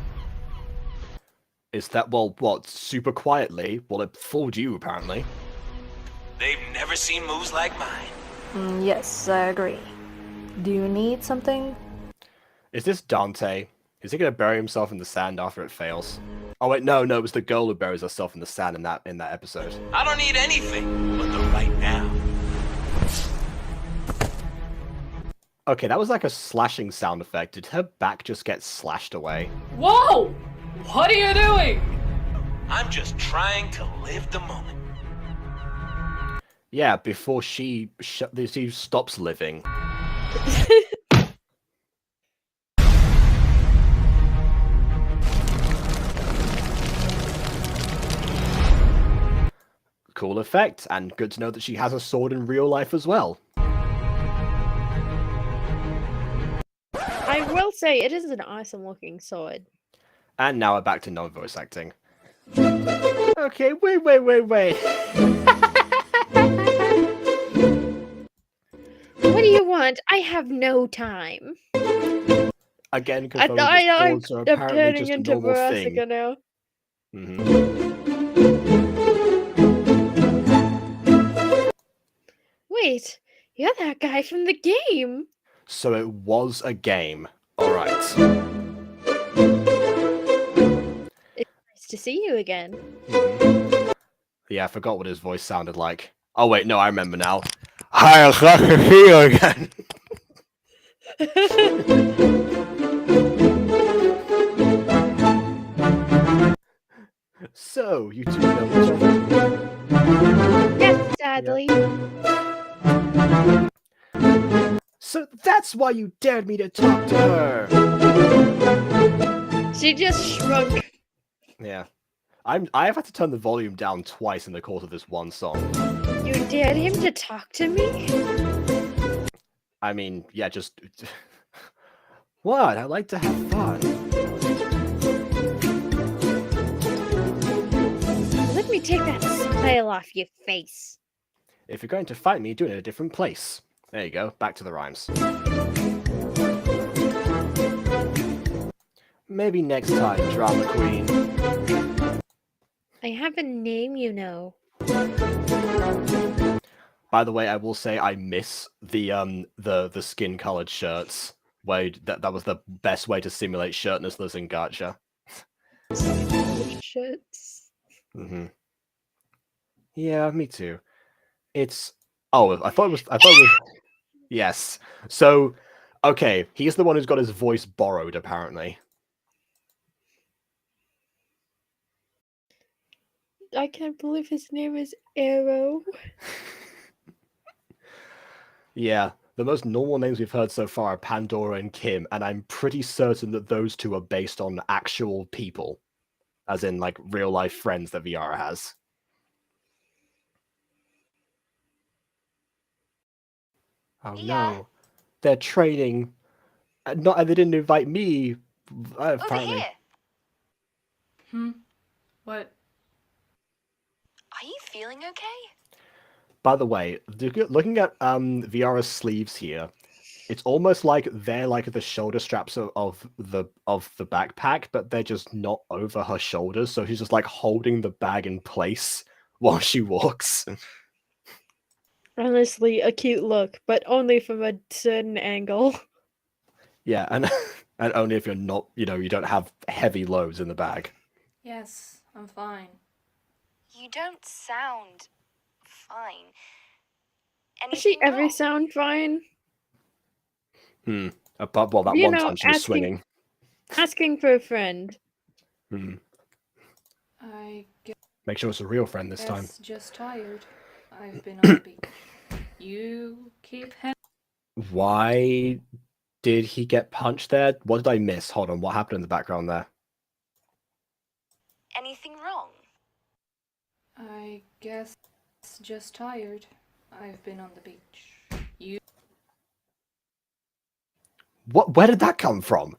Is that, well, what, super quietly? Well, it fooled you, apparently. They've never seen moves like mine. Yes, I agree. Do you need something? Is this Dante? Is he gonna bury himself in the sand after it fails? Oh wait, no, it was the girl who buries herself in the sand in that episode. I don't need anything but the right now. Okay, that was like a slashing sound effect. Did her back just get slashed away? Whoa! What are you doing? I'm just trying to live the moment. Yeah, before she stops living. Cool effect, and good to know that she has a sword in real life as well. I will say, it is an awesome looking sword. And now we're back to non-voice acting. Okay, wait. What do you want? I have no time. Again, I'm confirming that swords are apparently turning just a into normal Verasica thing. now. Wait, you're that guy from the game. So it was a game. Alright. It's nice to see you again. Yeah, I forgot what his voice sounded like. Oh wait, no, I remember now. Hi, it's nice to see you again. So, you two know each other? Yes, sadly. So that's why you dared me to talk to her! She just shrunk. Yeah. I've had to turn the volume down twice in the course of this one song. You dared him to talk to me? I mean, yeah, just... What? I like to have fun. Let me take that smile off your face. If you're going to fight me, do it in a different place. There you go, back to the rhymes. Maybe next time, drama queen. I have a name, you know. By the way, I will say I miss the skin-colored shirts. That was the best way to simulate shirtlessness in Gacha. Shirts. Yeah, me too. It's I thought it was yes. So okay, he's the one who's got his voice borrowed apparently. I can't believe his name is Arrow. Yeah, the most normal names we've heard so far are Pandora and Kim, and I'm pretty certain that those two are based on actual people, as in like real life friends that Viarrah has. Oh no, they're training. And they didn't invite me. Apparently. What? Are you feeling okay? By the way, looking at Viarrah's sleeves here, it's almost like they're like the shoulder straps of the backpack, but they're just not over her shoulders, so she's just like holding the bag in place while she walks. Honestly, a cute look, but only from a certain angle. Yeah, and only if you're not, you don't have heavy loads in the bag. Yes, I'm fine. You don't sound fine. Does she Anything ever wrong? sound fine? That one time she was swinging. Asking for a friend. I guess Make sure it's a real friend this time. just tired. I've been on the beach. You keep Why Did he get punched there? What did I miss? Hold on, what happened in the background there? Anything wrong? I guess just tired. I've been on the beach. You What? Where did that come from?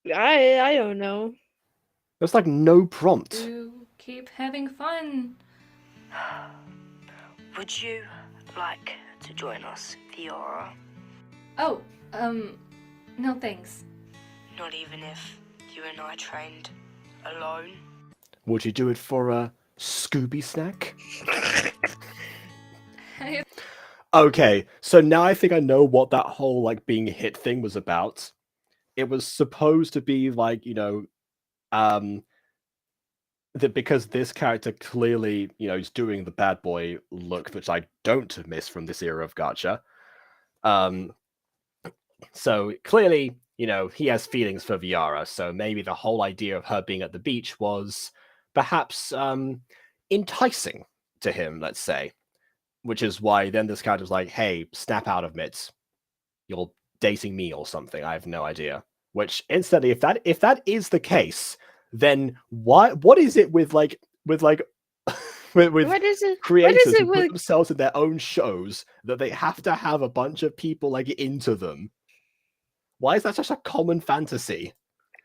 I don't know. There's like no prompt. You keep having fun. Would you like to join us, Viarrah? Oh, no thanks. Not even if you and I trained alone? Would you do it for a Scooby snack? Okay, so now I think I know what that whole like being hit thing was about. It was supposed to be like, that because this character clearly, is doing the bad boy look, which I don't miss from this era of Gacha. So clearly, he has feelings for Viarrah, so maybe the whole idea of her being at the beach was perhaps enticing to him, let's say. Which is why then this character's like, hey, snap out of it. You're dating me or something. I have no idea. Which instantly, if that is the case, then what is it with What is it? creators What is it who put with? themselves in their own shows that they have to have a bunch of people like into them? Why is that such a common fantasy?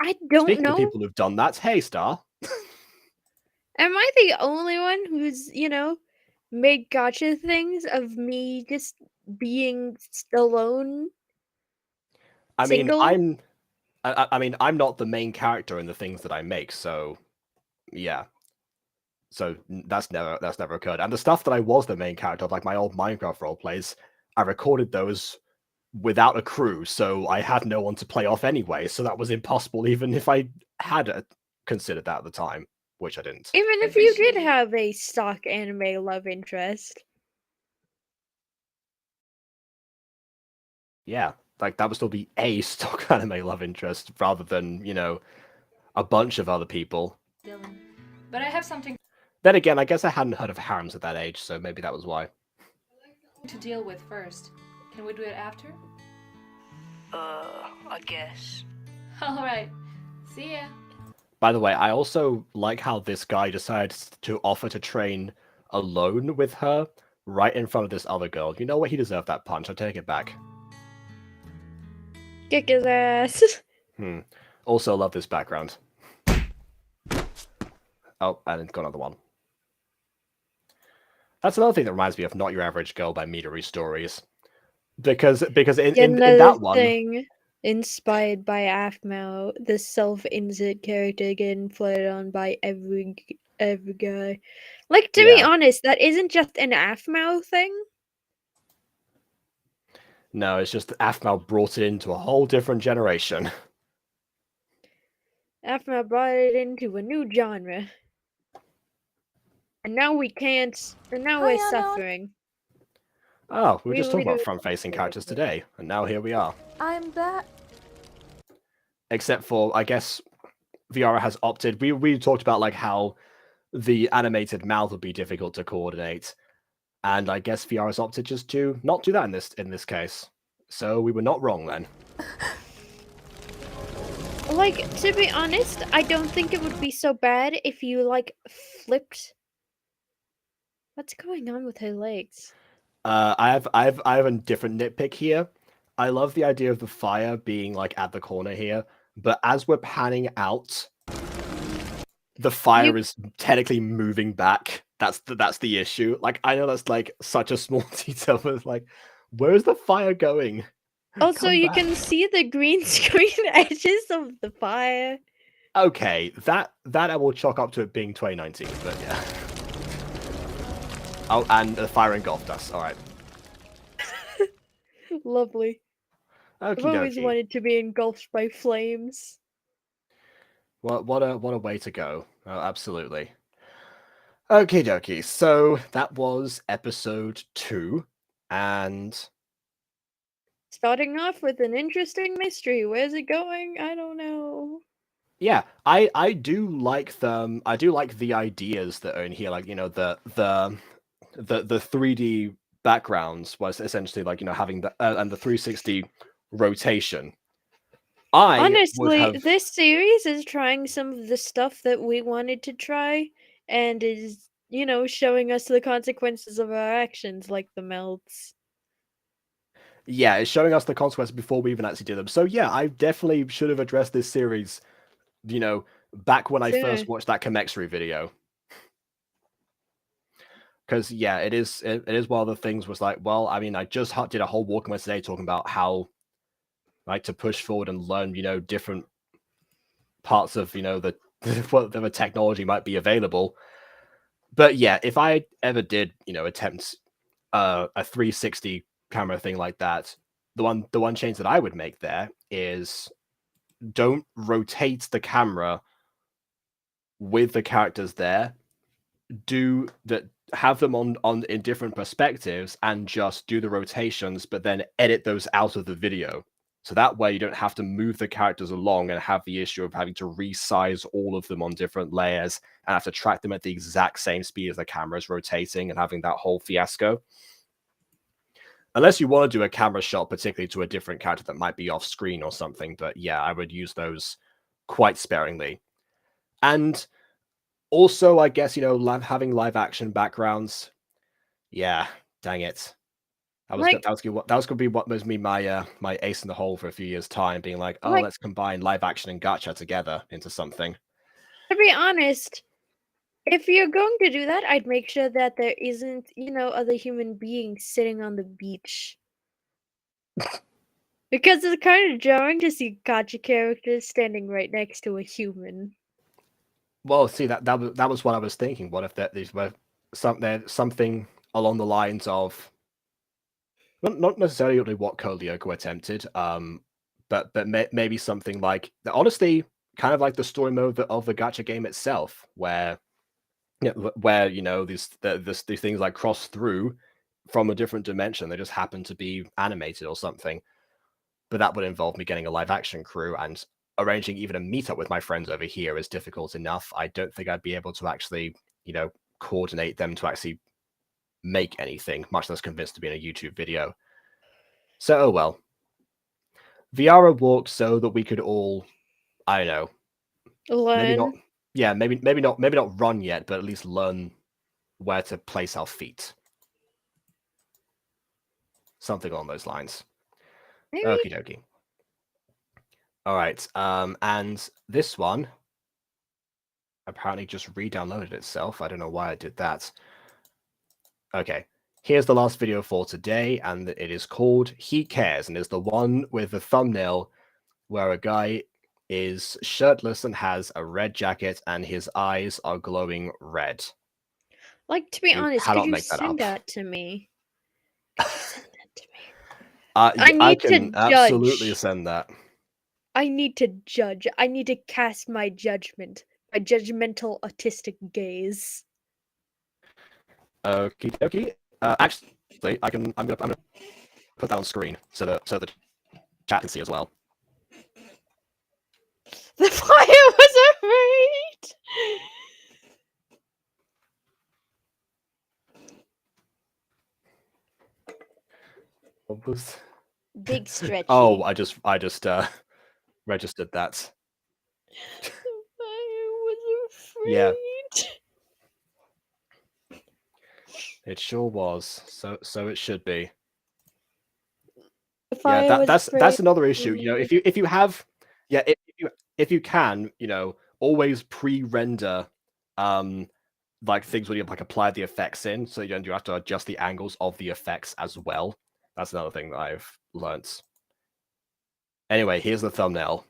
I don't Speaking of know. people who've done that, hey Star. Am I the only one who's made gotcha things of me just being alone? I mean, Single? I'm not the main character in the things that I make, so yeah. So that's never occurred. And the stuff that I was the main character of, like my old Minecraft roleplays, I recorded those without a crew, so I had no one to play off anyway. So that was impossible, even if I had considered that at the time, which I didn't. Even if you did have a stock anime love interest. Yeah, like that would still be a stock anime love interest rather than, a bunch of other people. Dylan. But I have something Then again, I guess I hadn't heard of harems at that age, so maybe that was why. to deal with first. Can we do it after? I guess. Alright. See ya. By the way, I also like how this guy decided to offer to train alone with her right in front of this other girl. You know what? He deserved that punch. I take it back. Kick his ass. Also love this background. Oh, and it's got another one. That's another thing that reminds me of Not Your Average Girl by Midori Stories. Because in that one... thing inspired by Aphmau, the self-insert character getting flirted on by every guy. Like, to be honest, that isn't just an Aphmau thing. No, it's just that Aphmau brought it into a whole different generation. Aphmau brought it into a new genre. And now we can't... And now we're suffering. Oh, we were just talking do- about front-facing characters today, and now here we are. I'm back. Except for, I guess, Viarrah has opted... We talked about like how the animated mouth would be difficult to coordinate, and I guess Viarrah's opted just to not do that in this case. So we were not wrong then. Like, to be honest, I don't think it would be so bad if you, like, flipped... What's going on with her legs? I have a different nitpick here. I love the idea of the fire being like at the corner here, but as we're panning out, the fire is technically moving back. That's the issue. Like, I know that's like such a small detail, but it's like, where's the fire going? Also, you can see the green screen edges of the fire. Okay, that I will chalk up to it being 2019, but yeah. Oh, and the fire engulfed us. All right. Lovely. I've always wanted to be engulfed by flames. What a way to go. Oh, absolutely. Okie dokie. So that was episode 2, and starting off with an interesting mystery. Where's it going? I don't know. Yeah, I do like them. I do like the ideas that are in here, like the 3D backgrounds was essentially like, you know, having the and the 360 rotation. I would Honestly, have this series is trying some of the stuff that we wanted to try and is, you know, showing us the consequences of our actions, like the melts. yeah, it's showing us the consequences before we even actually did them. So yeah, I definitely should have addressed this series, you know, back when I Sooner. first watched that kamexri video. Because yeah, it is one of the things was like, well, I mean, I just did a whole walk with today talking about how like to push forward and learn, you know, different parts of, you know, the whatever technology might be available. But yeah, if I ever did, you know, attempt a 360 camera thing like that, the one change that I would make there is don't rotate the camera with the characters there. Do that, have them on in different perspectives and just do the rotations, but then edit those out of the video. So that way you don't have to move the characters along and have the issue of having to resize all of them on different layers and have to track them at the exact same speed as the camera is rotating and having that whole fiasco. Unless you want to do a camera shot, particularly to a different character that might be off screen or something. But yeah, I would use those quite sparingly. And also, I guess, you know, having live action backgrounds. Yeah, dang it. That was gonna be what was my my ace in the hole for a few years' time, being like, oh, let's combine live action and gacha together into something. To be honest, if you're going to do that, I'd make sure that there isn't, you know, other human beings sitting on the beach. Because it's kind of jarring to see gacha characters standing right next to a human. Well, see, that was what I was thinking. What if these were something along the lines of not necessarily what Code Lyoko attempted, but maybe something like honestly, kind of like the story mode of the gacha game itself, where you know these things like cross through from a different dimension. They just happen to be animated or something. But that would involve me getting a live action crew, and arranging even a meetup with my friends over here is difficult enough. I don't think I'd be able to actually, you know, coordinate them to actually make anything, much less convince to be in a YouTube video. So, oh well. Viarrah walked so that we could all, I don't know, maybe not, Learn. yeah, maybe not run yet, but at least learn where to place our feet. Something along those lines. Maybe. Okie dokie. All right, and this one apparently just re-downloaded itself. I don't know why I did that. Okay, here's the last video for today, and it is called He Cares, and is the one with the thumbnail where a guy is shirtless and has a red jacket, and his eyes are glowing red. Like, to be You honest, cannot could you make that send up. that to me? Could you send that to me? I need can to absolutely judge. send that. I need to judge. I need to cast my judgment. My judgmental autistic gaze. Okie dokie. Actually, I'm gonna put that on screen so the chat can see as well. The fire was afraid. What was? Big stretchy. Oh, I just registered that. The fire was afraid. Yeah. It sure was. So it should be. The fire Yeah, was that's another issue. afraid. You know, if you have, yeah, if you can, you know, always pre-render, like things where you like apply the effects in, so you have to adjust the angles of the effects as well. That's another thing that I've learnt. Anyway, here's the thumbnail.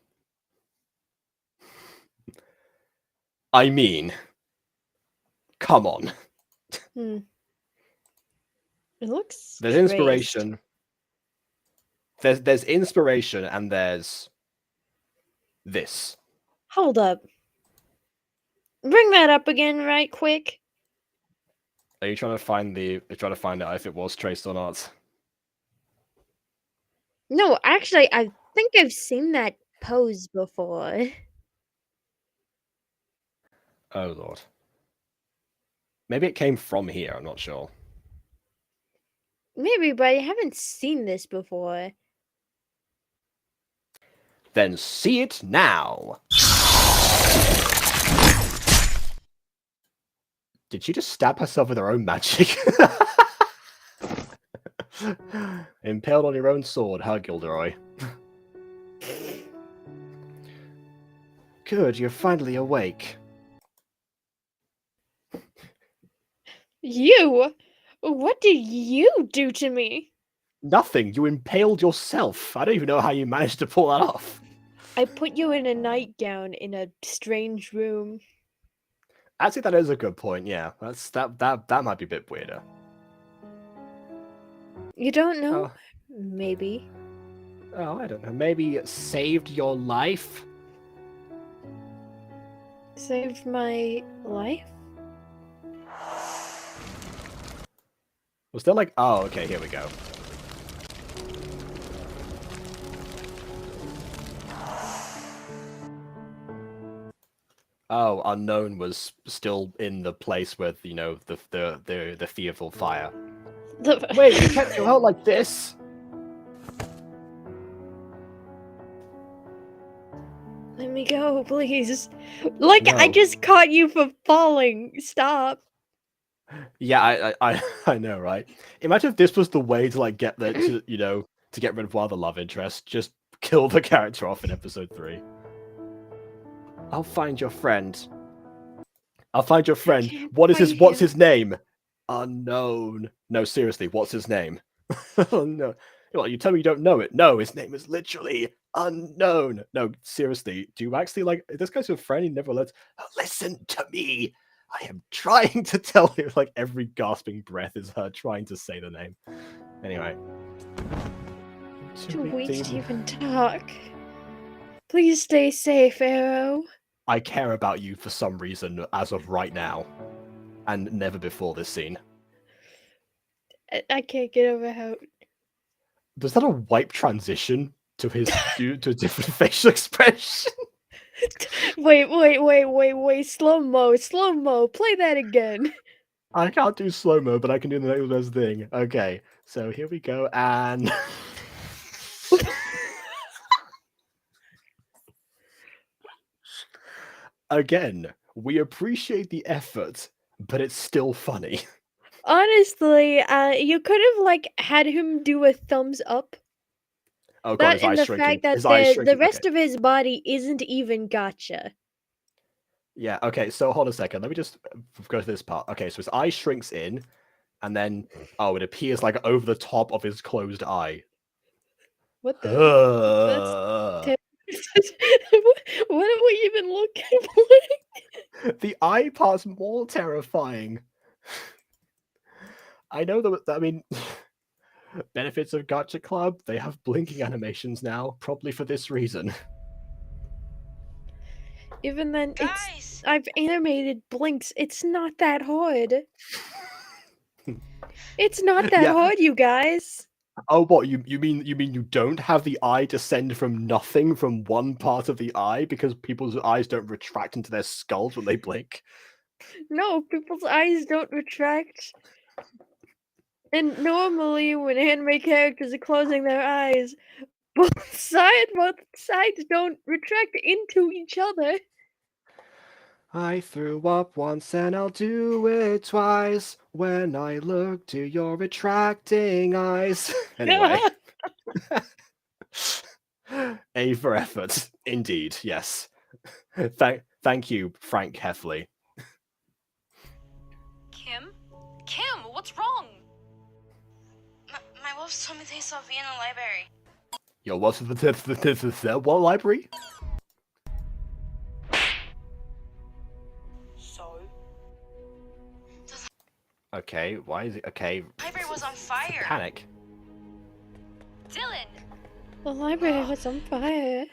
I mean, come on. It looks. There's inspiration. There's inspiration, and there's this. Hold up. Bring that up again, right quick. Are you trying to find out if it was traced or not? No, actually, I think I've seen that pose before. Oh lord. Maybe it came from here. I'm not sure. Maybe, but I haven't seen this before. Then see it now. Did she just stab herself with her own magic? Impaled on your own sword, huh, Gilderoy? Good, you're finally awake. You? What did you do to me? Nothing, you impaled yourself. I don't even know how you managed to pull that off. I put you in a nightgown in a strange room. Actually, that is a good point, yeah. That might be a bit weirder. You don't know? Oh. Maybe. Oh, I don't know. Maybe it saved your life? Saved my life? Was there like... Oh, okay, here we go. Oh, Unknown was still in the place with, you know, the fearful fire. Wait, you kept you out like this? Let me go, please. Like, No. I just caught you for falling. Stop. Yeah, I know, right? Imagine if this was the way to like get the to, you know, to get rid of one of the love interests. Just kill the character off in episode 3. I'll find your friend. I'll find your friend. What's his name? Unknown. No, seriously, what's his name? Oh no. Well, you tell me you don't know it. No, his name is literally Unknown. No, seriously, do you actually like this guy's your friend? He never lets listen to me. I am trying to tell you, like every gasping breath is her trying to say the name. Anyway. Too weak to even talk. Please stay safe, Arrow. I care about you for some reason as of right now. And never before this scene. I can't get over how... Was that a wipe transition to his to a different facial expression? Wait. Slow-mo. Play that again. I can't do slow-mo, but I can do the next best thing. Okay, so here we go, and... Again, we appreciate the effort, but it's still funny. Honestly, you could have, like, had him do a thumbs up. Oh god, That his and eyes the shrinking. fact that His eyes the shrinking. rest of his body isn't even Gacha. Yeah, okay, so hold on a second. Let me just go to this part. Okay, so his eye shrinks in, and then, it appears like over the top of his closed eye. What the? What are we even looking for? The eye part's more terrifying. I know that, I mean, benefits of Gacha Club, they have blinking animations now, probably for this reason. Even then, I've animated blinks. It's not that hard. It's not that hard, you guys. Oh, what you mean you don't have the eye descend from nothing from one part of the eye because people's eyes don't retract into their skulls when they blink? No, people's eyes don't retract. And normally when anime characters are closing their eyes, both sides don't retract into each other. I threw up once and I'll do it twice when I look to your retracting eyes. Anyway. A for effort. Indeed, yes. Thank you, Frank Heffley. Kim, what's wrong? My wolf told me they saw V in the library. Yo, what's the what library? So? Okay, why is it okay? The library was on fire. Panic. Dylan! The library was on fire.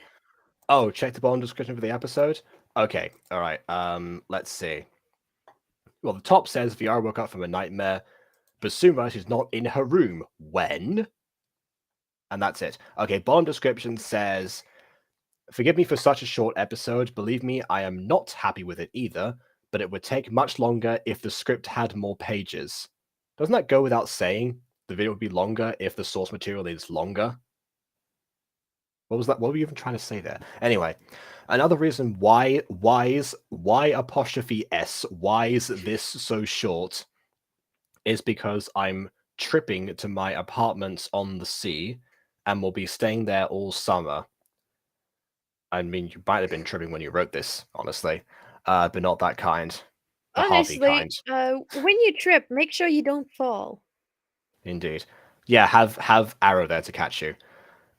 Oh, check the bottom description for the episode. Okay, all right. Let's see. Well, the top says Viarrah woke up from a nightmare, but soon realized she's not in her room. When? And that's it. Okay, bottom description says, "Forgive me for such a short episode. Believe me, I am not happy with it either, but it would take much longer if the script had more pages." Doesn't that go without saying? the video would be longer if the source material is longer. What was that? What were you even trying to say there? Anyway, another reason why apostrophe S, why is this so short, is because I'm tripping to my apartments on the sea and will be staying there all summer. I mean, you might have been tripping when you wrote this, honestly, but not that kind. The Harvey Honestly, kind. when you trip, make sure you don't fall. Indeed. Yeah, have Arrow there to catch you.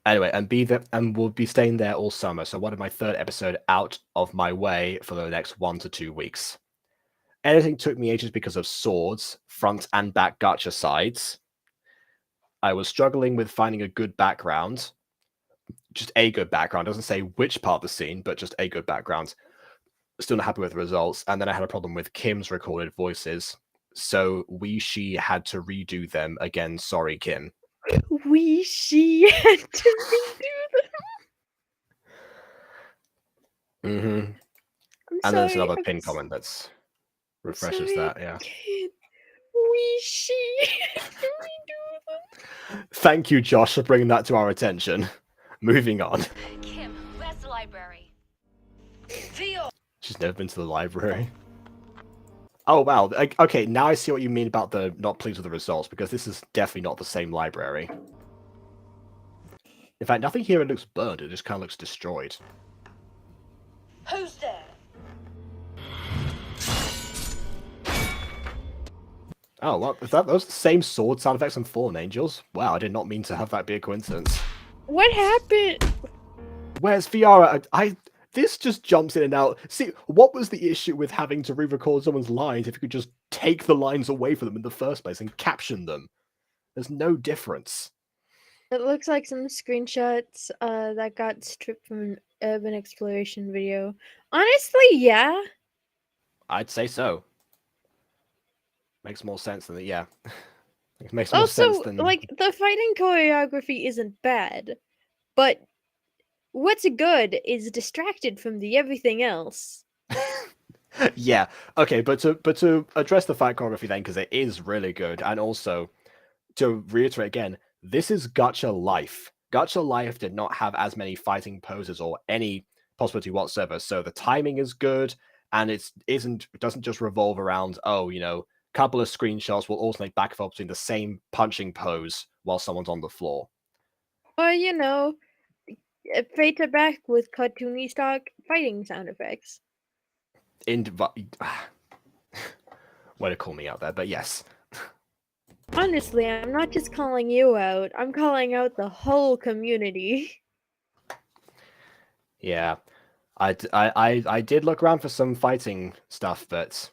Anyway, and we'll be staying there all summer. So wanted my third episode out of my way for the next 1 to 2 weeks. Editing took me ages because of swords, front and back gacha sides. I was struggling with finding a good background. Just a good background. Doesn't say which part of the scene, but just a good background. Still not happy with the results. And then I had a problem with Kim's recorded voices. So she had to redo them again. Sorry, Kim. She had to redo them. Mm-hmm. And there's another pin comment that's refreshes that, yeah. She had to redo them. Thank you, Josh, for bringing that to our attention. Moving on. Kim, where's the library? She's never been to the library. Oh, wow. Okay, now I see what you mean about the not pleased with the results, because this is definitely not the same library. In fact, nothing here looks burned, it just kind of looks destroyed. Who's there? Oh, what? Those are the same sword sound effects and Fallen Angels? Wow, I did not mean to have that be a coincidence. What happened? Where's Viarrah? This just jumps in and out. See, what was the issue with having to re-record someone's lines if you could just take the lines away from them in the first place and caption them? There's no difference. It looks like some screenshots that got stripped from an urban exploration video. Honestly, yeah. I'd say so. Makes more sense than yeah. It makes more sense than like the fighting choreography isn't bad, but what's good is distracted from the everything else. Yeah. Okay, but to address the fight choreography then, because it is really good, and also to reiterate again, this is Gacha Life. Gacha Life did not have as many fighting poses or any possibility whatsoever, so the timing is good, and it doesn't just revolve around, oh, you know, couple of screenshots will alternate back and forth between the same punching pose while someone's on the floor. Or, you know, fade to back with cartoony stock fighting sound effects. Way to call me out there, but yes. Honestly, I'm not just calling you out, I'm calling out the whole community. Yeah. I did look around for some fighting stuff, but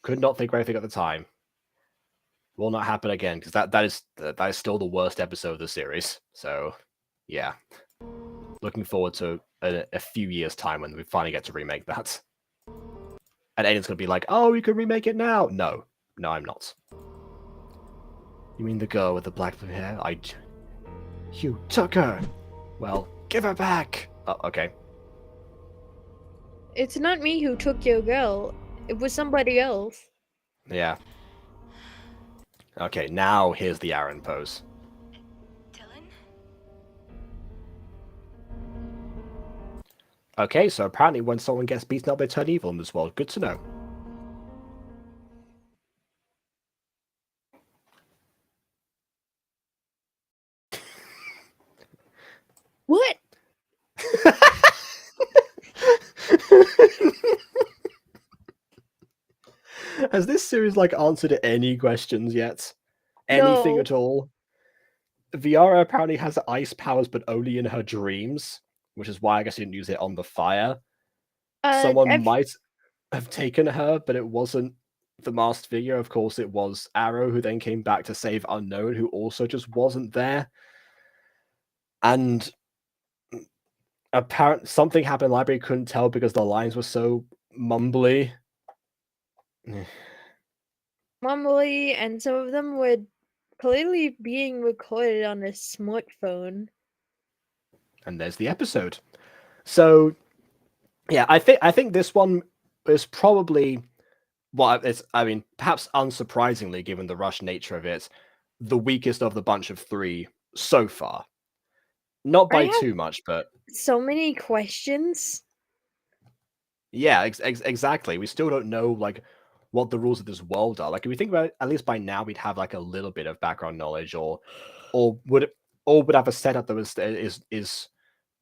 could not think of anything at the time. Will not happen again, because that is still the worst episode of the series. So, yeah. Looking forward to a few years' time when we finally get to remake that. And Aiden's gonna be like, oh, you can remake it now! No. No, I'm not. You mean the girl with the black hair? You took her! Well, give her back! Oh, okay. It's not me who took your girl. It was somebody else. Yeah. Okay, now here's the Aaron pose. Dylan? Okay, so apparently when someone gets beaten up, they turn evil in this world. Good to know. What? Has this series answered any questions yet? Anything No. at all? Viarrah apparently has ice powers, but only in her dreams, which is why I guess she didn't use it on the fire. Someone might have taken her, but it wasn't the masked figure. Of course, it was Arrow, who then came back to save Unknown, who also just wasn't there. And apparently something happened in the library, couldn't tell because the lines were so mumbly. Mumbly, and some of them were clearly being recorded on a smartphone. And there's the episode. So, yeah, I think this one is probably, well, it's, I mean, perhaps unsurprisingly, given the rush nature of it, the weakest of the bunch of 3 so far. Not by too much, but so many questions. yeah, exactly. We still don't know like what the rules of this world are. Like if we think about it, at least by now we'd have like a little bit of background knowledge, or would have a setup that is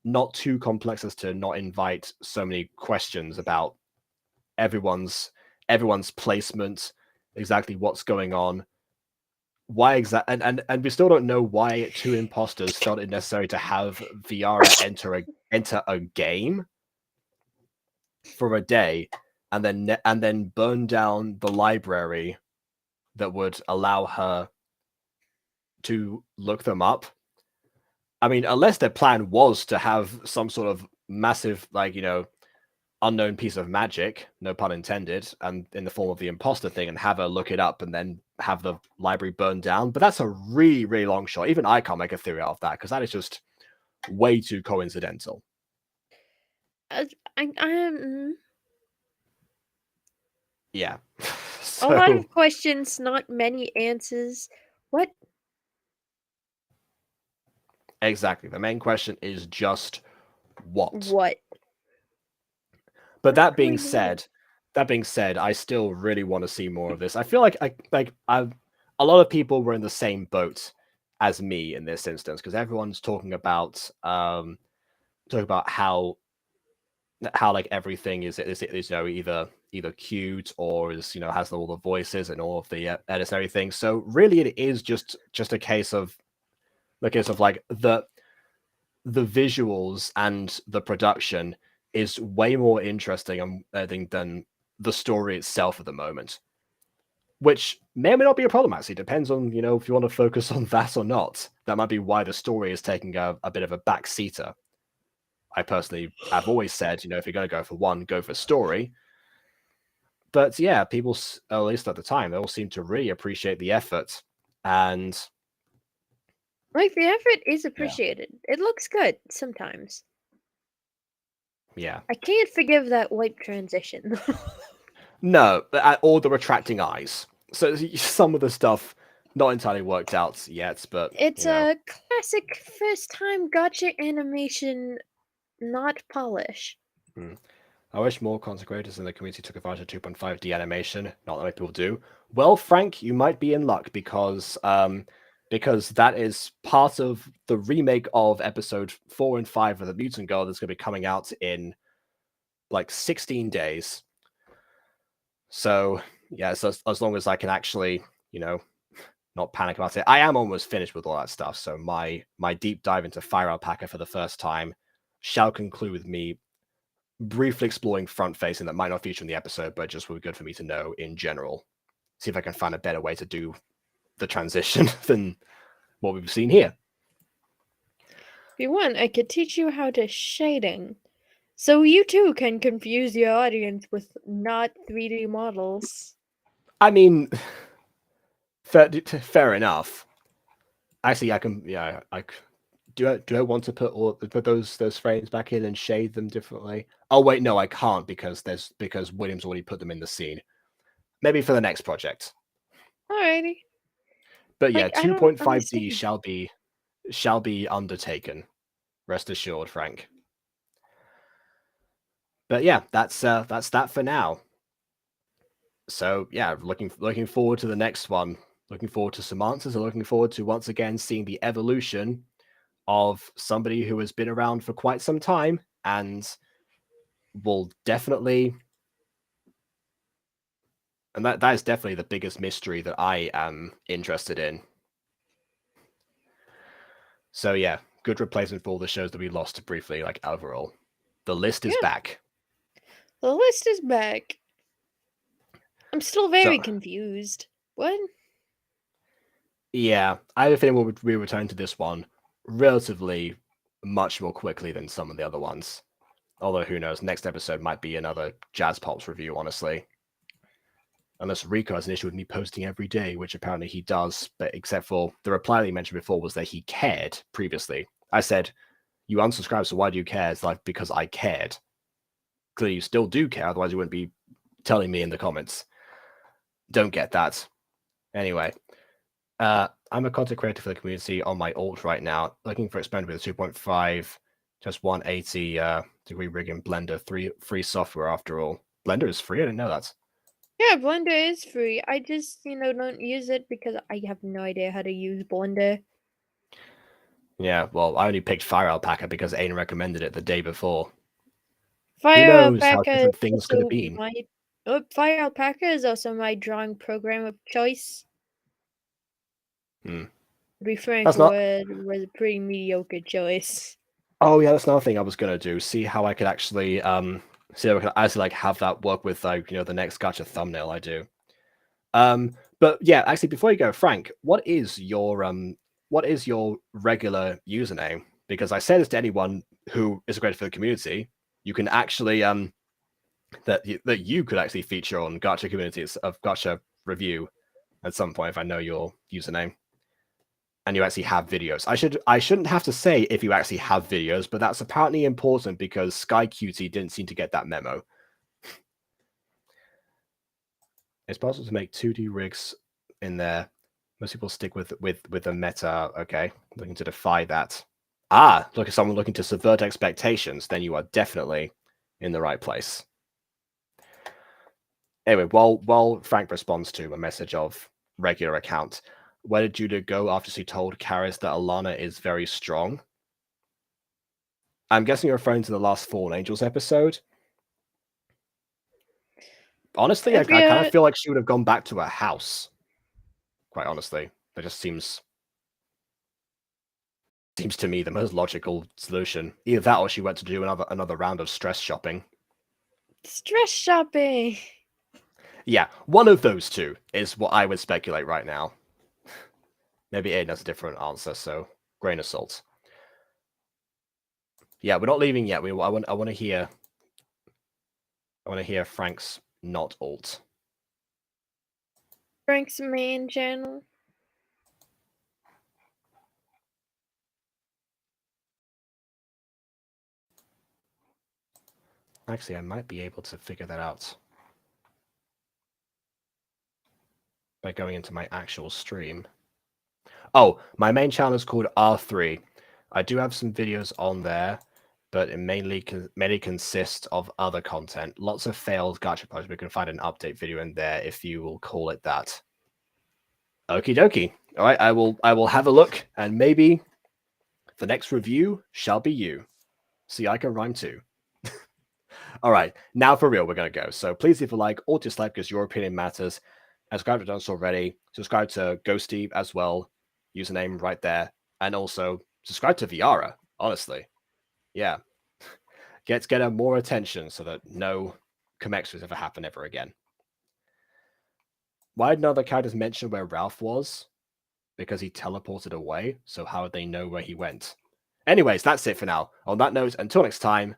not too complex as to not invite so many questions about everyone's placement, exactly what's going on, why exactly, and we still don't know why 2 imposters felt it necessary to have Viarrah enter a game for a day, and then burn down the library that would allow her to look them up. I mean, unless their plan was to have some sort of massive, like, unknown piece of magic, no pun intended, and in the form of the imposter thing, and have her look it up and then have the library burned down. But that's a really, really long shot. Even I can't make a theory out of that, because that is just way too coincidental. Yeah. A lot of questions, not many answers. What? Exactly. The main question is just what? What? But that being said, I still really want to see more of this. I feel like a lot of people were in the same boat as me in this instance, because everyone's talking about how like everything is either cute or is has all the voices and all of the edits and everything. So really, it is just a case of like the visuals and the production is way more interesting, I think, than the story itself at the moment, which may or may not be a problem. Actually, depends on if you want to focus on that or not. That might be why the story is taking a bit of a backseater. I personally have always said, if you're going to go for one, go for story. But yeah, people, at least at the time, they all seem to really appreciate the effort, and like the effort is appreciated. Yeah. It looks good sometimes. Yeah. I can't forgive that white transition. No, all the retracting eyes. So some of the stuff not entirely worked out yet, but it's a classic first-time gacha animation, not polish. I wish more content creators in the community took advantage of 2.5D animation. Not that many people do. Well, Frank, you might be in luck because that is part of the remake of episode 4 and 5 of the Mutant Girl that's going to be coming out in like 16 days. So yeah, so as long as I can actually, not panic about it. I am almost finished with all that stuff. So my deep dive into Fire Alpaca for the first time shall conclude with me briefly exploring front facing that might not feature in the episode, but just would be good for me to know in general. See if I can find a better way to do the transition than what we've seen here. If you want, I could teach you how to shading, so you too can confuse your audience with not 3D models. I mean, fair enough. Actually, I can. Yeah, do I want to put those frames back in and shade them differently? Oh wait, no, I can't because Williams already put them in the scene. Maybe for the next project. Alrighty. But yeah, 2.5D shall be undertaken. Rest assured, Frank. But yeah, that's that for now. So yeah, looking forward to the next one. Looking forward to some answers, and looking forward to once again seeing the evolution of somebody who has been around for quite some time and will definitely, and that is definitely the biggest mystery that I am interested in. So yeah, good replacement for all the shows that we lost briefly, like overall. The list is back. The list is back. I'm still very confused. What? Yeah, I have a feeling we return to this one relatively much more quickly than some of the other ones. Although, who knows, next episode might be another Jazz Pops review, honestly. Unless Rico has an issue with me posting every day, which apparently he does, but except for the reply that he mentioned before was that he cared previously. I said, you unsubscribed, so why do you care? It's like, because I cared. Clearly you still do care, otherwise you wouldn't be telling me in the comments. Don't get that. Anyway, I'm a content creator for the community on my alt right now, looking for expanded with 2.5, just 180 degree rig in Blender, free software after all. Blender is free? I didn't know that. Yeah, Blender is free. I just, don't use it because I have no idea how to use Blender. Yeah, well, I only picked Fire Alpaca because Aiden recommended it the day before. Fire knows how Alpaca different is things could have also been? Fire Alpaca is also my drawing program of choice. Hmm. To be frank, That's not. it was a pretty mediocre choice. Oh yeah, that's another thing I was gonna do. See how I could actually see how I could actually like have that work with like the next Gacha thumbnail I do. But yeah, actually before you go, Frank, what is your regular username? Because I say this to anyone who is great for the community. You can actually that you could actually feature on Gacha communities of Gacha review at some point if I know your username. And you actually have videos. I shouldn't have to say if you actually have videos, but that's apparently important because Sky Cutie didn't seem to get that memo. It's possible to make 2D rigs in there. Most people stick with the meta. Okay, looking to defy that. Ah, look at someone looking to subvert expectations. Then you are definitely in the right place. Anyway, while Frank responds to a message of regular account, where did Judah go after she told Karis that Alana is very strong? I'm guessing you're referring to the last Fallen Angels episode. Honestly, I kind of feel like she would have gone back to her house. Quite honestly, that just seems to me the most logical solution. Either that, or she went to do another round of stress shopping. Stress shopping. Yeah, one of those two is what I would speculate right now. Maybe Aiden has a different answer, so grain of salt. Yeah, we're not leaving yet. I want to hear. I want to hear Frank's not alt. Frank's main channel. Actually, I might be able to figure that out by going into my actual stream. Oh, my main channel is called R3. I do have some videos on there, but it mainly consists of other content. Lots of failed gacha projects. We can find an update video in there if you will call it that. Okie dokie. All right, I will have a look, and maybe the next review shall be you. See, I can rhyme too. All right, now for real, we're going to go. So please leave a like or dislike because your opinion matters. And subscribe if you've done so already. Subscribe to Ghosty as well. Username right there. And also subscribe to Viarrah, honestly. Yeah. Get her more attention so that no kamexris ever happen ever again. Why did none of the characters mention where Ralph was? Because he teleported away. So how would they know where he went? Anyways, that's it for now. On that note, until next time,